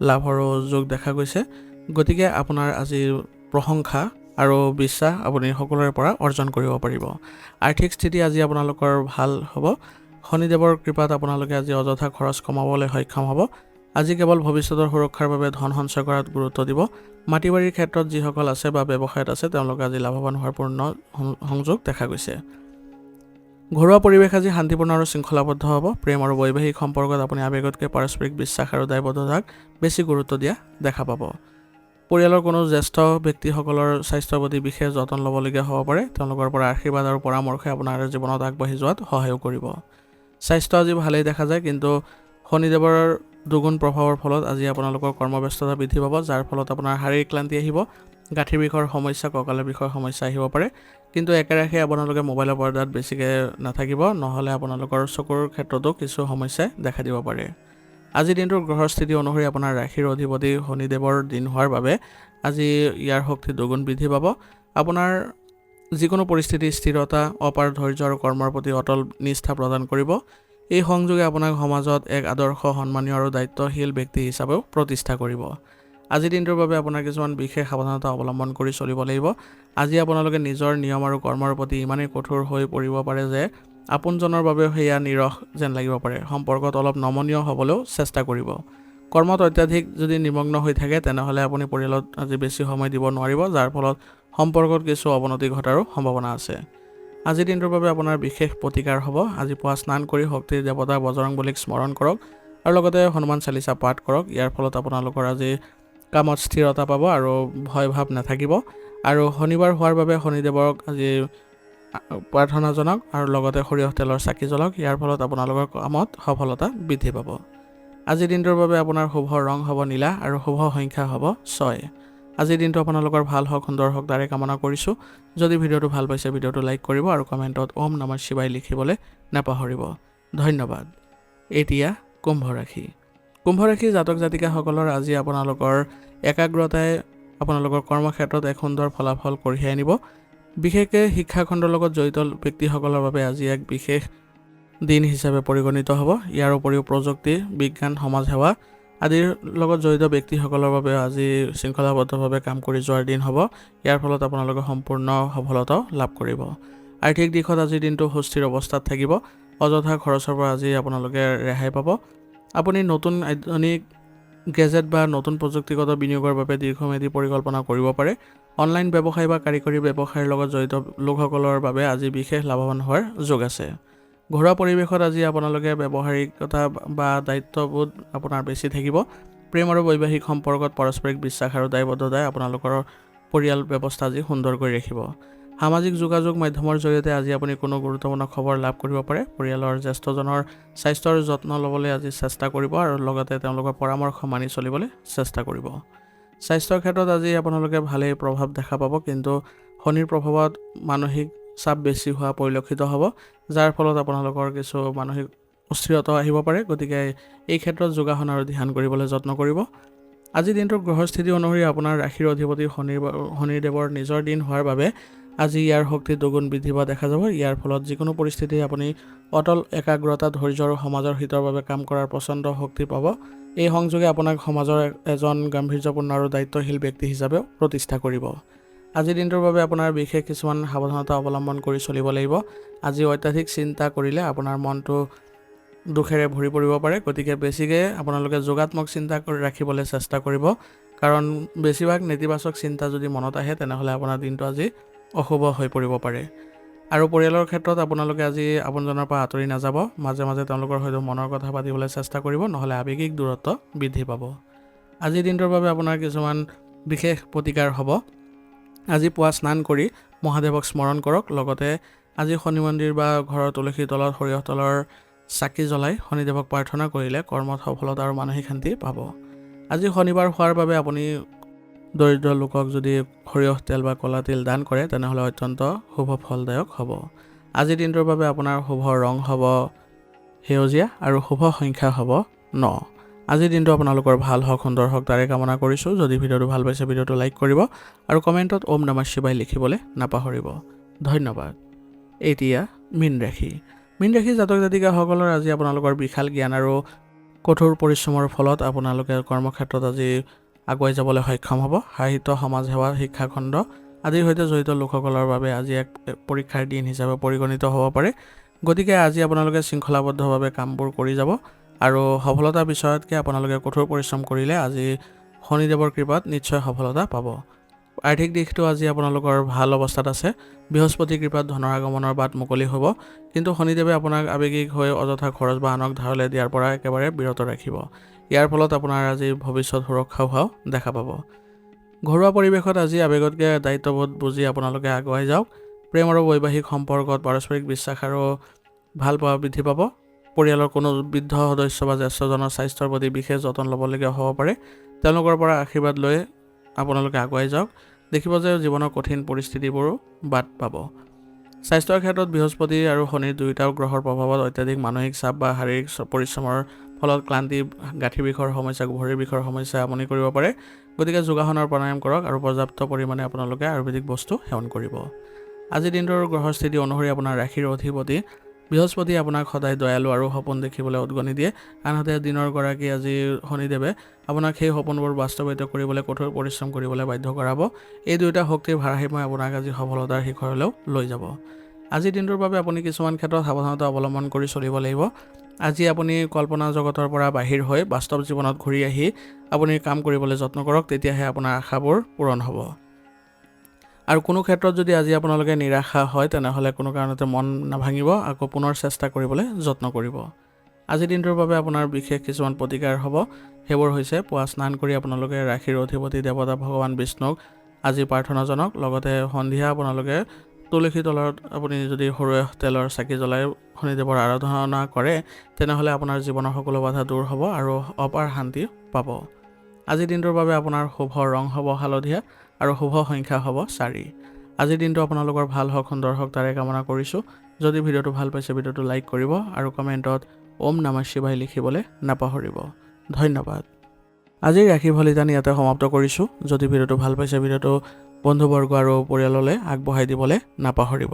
লাভৰো যোগ দেখা গৈছে। গতিকে আপোনাৰ আজি প্ৰশংসা আৰু বিশ্বাস আপুনি সকলোৰে পৰা অৰ্জন কৰিব পাৰিব। আৰ্থিক স্থিতি আজি আপোনালোকৰ ভাল হ'ব। শনিদেৱৰ কৃপাত আপোনালোকে আজি অযথা খৰচ কমাবলৈ সক্ষম হ'ব। আজি কেৱল ভৱিষ্যতৰ সুৰক্ষাৰ বাবে ধন সঞ্চয় কৰাত গুৰুত্ব দিব। মাটি বাৰীৰ ক্ষেত্ৰত যিসকল আছে বা ব্যৱসায়ত আছে তেওঁলোকে আজি লাভৱান হোৱাৰ পূৰ্ণ সংযোগ দেখা গৈছে। ঘৰুৱা পৰিৱেশ আজি শান্তিপূৰ্ণ আৰু শৃংখলাবদ্ধ হ'ব। প্ৰেম আৰু বৈবাহিক সম্পৰ্কত আপুনি আৱেগতকৈ পাৰস্পৰিক বিশ্বাস আৰু দায়বদ্ধতাক বেছি গুৰুত্ব দিয়া দেখা পাব। পৰিয়ালৰ কোনো জ্যেষ্ঠ ব্যক্তিসকলৰ স্বাস্থ্যৰ প্ৰতি বিশেষ যত্ন ল'বলগীয়া হ'ব পাৰে। তেওঁলোকৰ পৰা আশীৰ্বাদ আৰু পৰামৰ্শই আপোনাৰ জীৱনত আগবাঢ়ি যোৱাত সহায় কৰিব। স্বাস্থ্য আজি ভালেই দেখা যায়, কিন্তু শনিদেৱৰ দুগুণ প্ৰভাৱৰ ফলত আজি আপোনালোকৰ কৰ্মব্যস্ততা বৃদ্ধি পাব, যাৰ ফলত আপোনাৰ শাৰীৰিক ক্লান্তি আহিব। গাঁঠিৰ বিষৰ সমস্যা, কঁকালৰ বিষৰ সমস্যা আহিব পাৰে। কিন্তু একেৰাশে আপোনালোকে মোবাইলৰ পৰ্দাত বেছিকৈ নাথাকিব, নহ'লে আপোনালোকৰ চকুৰ ক্ষেত্ৰতো কিছু সমস্যাই দেখা দিব পাৰে। আজিৰ দিনটোৰ গ্ৰহৰ স্থিতি অনুসৰি আপোনাৰ ৰাশিৰ অধিপতি শনিদেৱৰ দিন হোৱাৰ বাবে আজি ইয়াৰ শক্তি দুগুণ বৃদ্ধি পাব। আপোনাৰ যিকোনো পৰিস্থিতি স্থিৰতা, অপাৰ ধৈৰ্য আৰু কৰ্মৰ প্ৰতি অটল নিষ্ঠা প্ৰদান কৰিব। এই সংযোগে আপোনাক সমাজত এক আদৰ্শ, সন্মানীয় আৰু দায়িত্বশীল ব্যক্তি হিচাপেও প্ৰতিষ্ঠা কৰিব। আজিৰ দিনটোৰ বাবে আপোনাৰ কিছুমান বিশেষ সাৱধানতা অৱলম্বন কৰি চলিব লাগিব। আজি আপোনালোকে নিজৰ নিয়ম আৰু কৰ্মৰ প্ৰতি ইমানেই কঠোৰ হৈ পৰিব পাৰে যে আপোনজনৰ বাবেও সেয়া নিৰস যেন লাগিব পাৰে। সম্পৰ্কত অলপ নমনীয় হ'বলৈও চেষ্টা কৰিব। কৰ্মত অত্যাধিক যদি নিমগ্ন হৈ থাকে তেনেহ'লে আপুনি পৰিয়ালত আজি বেছি সময় দিব নোৱাৰিব, যাৰ ফলত সম্পৰ্কত কিছু অৱনতি ঘটাৰো সম্ভাৱনা আছে। আজিৰ দিনটোৰ বাবে আপোনাৰ বিশেষ প্ৰতিকাৰ হ'ব। আজি পুৱা স্নান কৰি শক্তিৰ দেৱতা বজৰংবলীক স্মৰণ কৰক আৰু লগতে হনুমান চালিচা পাঠ কৰক। ইয়াৰ ফলত আপোনালোকৰ আজি কামত স্থিৰতা পাব আৰু ভয় ভাৱ নাথাকিব। আৰু শনিবাৰ হোৱাৰ বাবে শনিদেৱক আজি প্ৰাৰ্থনা জনাওক আৰু লগতে সৰিয়হ তেলৰ চাকি জ্বলাওক। ইয়াৰ ফলত আপোনালোকৰ কামত সফলতা বৃদ্ধি পাব। আজিৰ দিনটোৰ বাবে আপোনাৰ শুভ ৰং হ'ব নীলা আৰু শুভ সংখ্যা হ'ব 6। আজিৰ দিনটো আপোনালোকৰ ভাল হওক, সুন্দৰ হওক তাৰে কামনা কৰিছোঁ। যদি ভিডিঅ'টো ভাল পাইছে ভিডিঅ'টো লাইক কৰিব আৰু কমেণ্টত ওম নমঃ শিৱায় লিখিবলৈ নাপাহৰিব। ধন্যবাদ। এতিয়া কুম্ভ ৰাশি। কুম্ভ ৰাশি জাতক জাতিকাসকলৰ আজি আপোনালোকৰ একাগ্ৰতাই আপোনালোকৰ কৰ্মক্ষেত্ৰত এক সুন্দৰ ফলাফল কঢ়িয়াই আনিব। বিশেষকৈ শিক্ষাখণ্ডৰ লগত জড়িত ব্যক্তিসকলৰ বাবে আজি এক বিশেষ দিন হিচাপে পৰিগণিত হ'ব। ইয়াৰ উপৰিও প্ৰযুক্তি, বিজ্ঞান, সমাজ সেৱা আদিৰ লগত জড়িত ব্যক্তিসকলৰ বাবে আজি শৃংখলাবদ্ধভাৱে কাম কৰি যোৱাৰ দিন হ'ব। ইয়াৰ ফলত আপোনালোকে সম্পূৰ্ণ সফলতাও লাভ কৰিব। আৰ্থিক দিশত আজিৰ দিনটো সুস্থিৰ অৱস্থাত থাকিব। অযথা খৰচৰ পৰা আজি আপোনালোকে ৰেহাই পাব। আপুনি নতুন আধুনিক গেজেট বা নতুন প্ৰযুক্তিগত বিনিয়োগৰ বাবে দীৰ্ঘম্যাদী পৰিকল্পনা কৰিব পাৰে। অনলাইন ব্যৱসায় বা কাৰিকৰী ব্যৱসায়ৰ লগত জড়িত লোকসকলৰ বাবে আজি বিশেষ লাভৱান হোৱাৰ যোগ আছে। ঘৰুৱা পৰিৱেশত আজি আপোনালোকে ব্যৱহাৰিকতা বা দায়িত্ববোধ আপোনাৰ বেছি থাকিব। প্ৰেম আৰু বৈবাহিক সম্পৰ্কত পাৰস্পৰিক বিশ্বাস আৰু দায়বদ্ধতাই আপোনালোকৰ পৰিয়াল ব্যৱস্থা আজি সুন্দৰ কৰি ৰাখিব। সামাজিক যোগাযোগ মাধ্যমৰ জৰিয়তে আজি আপুনি কোনো গুৰুত্বপূৰ্ণ খবৰ লাভ কৰিব পাৰে। পৰিয়ালৰ জ্যেষ্ঠজনৰ স্বাস্থ্যৰ যত্ন ল'বলৈ আজি চেষ্টা কৰিব আৰু লগতে তেওঁলোকৰ পৰামৰ্শ মানি চলিবলৈ চেষ্টা কৰিব। স্বাস্থ্যৰ ক্ষেত্ৰত আজি আপোনালোকে ভালেই প্ৰভাৱ দেখা পাব, কিন্তু শনিৰ প্ৰভাৱত মানসিক চাপ বেছি হোৱা পৰিলক্ষিত হ'ব, যাৰ ফলত আপোনালোকৰ কিছু মানসিক অস্থিৰতা আহিব পাৰে। গতিকে এই ক্ষেত্ৰত যোগাসন আৰু ধ্যান কৰিবলৈ যত্ন কৰিব। আজিৰ দিনটোৰ গ্ৰহৰ স্থিতি অনুসৰি আপোনাৰ ৰাশিৰ অধিপতি শনিদেৱৰ নিজৰ দিন হোৱাৰ বাবে আজি ইয়াৰ শক্তি দুগুণ বৃদ্ধি পোৱা দেখা যাব। ইয়াৰ ফলত যিকোনো পৰিস্থিতি আপুনি অটল একাগ্ৰতা, ধৈৰ্য আৰু সমাজৰ হিতৰ বাবে কাম কৰাৰ প্ৰচণ্ড শক্তি পাব। এই সংযোগে আপোনাক সমাজৰ এজন গাম্ভীৰ্যপূৰ্ণ আৰু দায়িত্বশীল ব্যক্তি হিচাপেও প্ৰতিষ্ঠা কৰিব। আজিৰ দিনটোৰ বাবে আপোনাৰ বিশেষ কিছুমান সাৱধানতা অৱলম্বন কৰি চলিব লাগিব। আজি অত্যাধিক চিন্তা কৰিলে আপোনাৰ মনটো দুখেৰে ভৰি পৰিব পাৰে। গতিকে বেছিকৈ আপোনালোকে যোগাত্মক চিন্তা কৰি ৰাখিবলৈ চেষ্টা কৰিব, কাৰণ বেছিভাগ নেতিবাচক চিন্তা যদি মনত আহে তেনেহ'লে আপোনাৰ দিনটো আজি অশুভ হৈ পৰিব পাৰে। আৰু পৰিয়ালৰ ক্ষেত্ৰত আপোনালোকে আজি আপোনজনৰ পৰা আঁতৰি নাযাব। মাজে মাজে তেওঁলোকৰ সৈতে মনৰ কথা পাতিবলৈ চেষ্টা কৰিব, নহ'লে আৱেগিক দূৰত্ব বৃদ্ধি পাব। আজিৰ দিনটোৰ বাবে আপোনাৰ কিছুমান বিশেষ প্ৰতিকাৰ হ'ব। আজি পুৱা স্নান কৰি মহাদেৱক স্মৰণ কৰক। লগতে আজি শনি মন্দিৰ বা ঘৰৰ তুলসীৰ তলত সৰিয়হ তেলৰ চাকি জ্বলাই শনিদেৱক প্ৰাৰ্থনা কৰিলে কৰ্মত সফলতা আৰু মানসিক শান্তি পাব। আজি শনিবাৰ হোৱাৰ বাবে আপুনি দৰিদ্ৰ লোকক যদি সৰিয়হ তেল বা কলা তিল দান কৰে তেনেহ'লে অত্যন্ত শুভ ফলদায়ক হ'ব। আজিৰ দিনটোৰ বাবে আপোনাৰ শুভ ৰং হ'ব সেউজীয়া আৰু শুভ সংখ্যা হ'ব 9। আজিৰ দিনটো আপোনালোকৰ ভাল হওক, সুন্দৰ হওক তাৰে কামনা কৰিছোঁ। যদি ভিডিঅ'টো ভাল পাইছে ভিডিঅ'টো লাইক কৰিব আৰু কমেণ্টত ওম নমঃ শিৱায় লিখিবলৈ নাপাহৰিব। ধন্যবাদ। এতিয়া মীন ৰাশি। মীন ৰাশি জাতক জাতিকাসকলৰ আজি আপোনালোকৰ বিশাল জ্ঞান আৰু কঠোৰ পৰিশ্ৰমৰ ফলত আপোনালোকে কৰ্মক্ষেত্ৰত আজি আগুৱাই যাবলৈ সক্ষম হ'ব। সাহিত্য, সমাজ সেৱা, শিক্ষাখণ্ড আদিৰ সৈতে জড়িত লোকসকলৰ বাবে আজি এক পৰীক্ষাৰ দিন হিচাপে পৰিগণিত হ'ব পাৰে। গতিকে আজি আপোনালোকে শৃংখলাবদ্ধভাৱে কামবোৰ কৰি যাব আৰু সফলতা বিচৰাতকৈ আপোনালোকে কঠোৰ পৰিশ্ৰম কৰিলে আজি শনিদেৱৰ কৃপাত নিশ্চয় সফলতা পাব। আৰ্থিক দিশটো আজি আপোনালোকৰ ভাল অৱস্থাত আছে। বৃহস্পতিৰ কৃপাত ধনৰ আগমনৰ বাট মুকলি হ'ব, কিন্তু শনিদেৱে আপোনাক আৱেগিক হৈ অযথা খৰচ বা আনক ধাৰলৈ দিয়াৰ পৰা একেবাৰে বিৰত ৰাখিব। ইয়াৰ ফলত আপোনাৰ আজি ভৱিষ্যত সুৰক্ষা হোৱাও দেখা পাব। ঘৰুৱা পৰিৱেশত আজি আৱেগতকৈ দায়িত্ববোধ বুজি আপোনালোকে আগুৱাই যাওক। প্ৰেম আৰু বৈবাহিক সম্পৰ্কত পাৰস্পৰিক বিশ্বাস আৰু ভাল পোৱা বৃদ্ধি পাব। পৰিয়ালৰ কোনো বৃদ্ধ সদস্য বা জ্যেষ্ঠজনৰ স্বাস্থ্যৰ প্ৰতি বিশেষ যতন ল'বলগীয়া হ'ব পাৰে। তেওঁলোকৰ পৰা আশীৰ্বাদ লৈ আপোনালোকে আগুৱাই যাওক। দেখিব যে জীৱনৰ কঠিন পৰিস্থিতিবোৰো বাদ পাব। স্বাস্থ্যৰ ক্ষেত্ৰত বৃহস্পতি আৰু শনিৰ দুয়োটা গ্ৰহৰ প্ৰভাৱত অত্যাধিক মানসিক চাপ বা শাৰীৰিক পৰিশ্ৰমৰ ফলত ক্লান্তি, গাঁঠি বিষৰ সমস্যা, ভৰিৰ বিষৰ সমস্যাই আমনি কৰিব পাৰে। গতিকে যোগাসনৰ প্ৰাণায়াম কৰক আৰু পৰ্যাপ্ত পৰিমাণে আপোনালোকে আয়ুৰ্বেদিক বস্তু সেৱন কৰিব। আজিৰ দিনটোৰ গ্ৰহস্থিতি অনুসৰি আপোনাৰ ৰাশিৰ অধিপতি বৃহস্পতি আপোনাক সদায় দয়ালু আৰু সপোন দেখিবলৈ উদগনি দিয়ে। আনহাতে দিনৰ গৰাকী আজি শনিদেৱে আপোনাক সেই সপোনবোৰ বাস্তৱায়িত কৰিবলৈ কঠোৰ পৰিশ্ৰম কৰিবলৈ বাধ্য কৰাব। এই দুয়োটা শক্তিৰ ভাৰসাম্যই আপোনাক আজি সফলতাৰ শিখৰলৈও লৈ যাব। আজিৰ দিনটোৰ বাবে আপুনি কিছুমান ক্ষেত্ৰত সাৱধানতা অৱলম্বন কৰি চলিব লাগিব। আজি আপুনি কল্পনা জগতৰ পৰা বাহিৰ হৈ বাস্তৱ জীৱনত ঘূৰি আহি আপুনি কাম কৰিবলৈ যত্ন কৰক, তেতিয়াহে আপোনাৰ আশাবোৰ পূৰণ হ'ব। আৰু কোনো ক্ষেত্ৰত যদি আজি আপোনালোকে নিৰাশা হয় তেনেহ'লে কোনো কাৰণতে মন নাভাঙিব, আকৌ পুনৰ চেষ্টা কৰিবলৈ যত্ন কৰিব। আজিৰ দিনটোৰ বাবে আপোনাৰ বিশেষ কিছুমান প্ৰতিকাৰ হ'ব। সেইবোৰ হৈছে পুৱা স্নান কৰি আপোনালোকে ৰাশিৰ অধিপতি দেৱতা ভগৱান বিষ্ণুক আজি প্ৰাৰ্থনা জনাওক। লগতে সন্ধিয়া আপোনালোকে তুলসী তলত আপুনি যদি সৰিয়হ তেলৰ চাকি জ্বলাই শনিদেৱৰ আৰাধনা কৰে তেনেহ'লে আপোনাৰ জীৱনৰ সকলো বাধা দূৰ হ'ব আৰু অপাৰ শান্তি পাব। আজিৰ দিনটোৰ বাবে আপোনাৰ শুভ ৰং হ'ব হালধীয়া আৰু শুভ সংখ্যা হ'ব 4। আজিৰ দিনটো আপোনালোকৰ ভাল হওক, সুন্দৰ হওক তাৰে কামনা কৰিছোঁ। যদি ভিডিঅ'টো ভাল পাইছে ভিডিঅ'টো লাইক কৰিব আৰু কমেণ্টত ওম নমঃ শিৱায় লিখিবলৈ নাপাহৰিব। ধন্যবাদ। আজিৰ ৰাশি ফলিতান ইয়াতে সমাপ্ত কৰিছোঁ। যদি ভিডিঅ'টো ভাল পাইছে ভিডিঅ'টো বন্ধুবৰ্গ আৰু পৰিয়াললৈ আগবঢ়াই দিবলৈ নাপাহৰিব।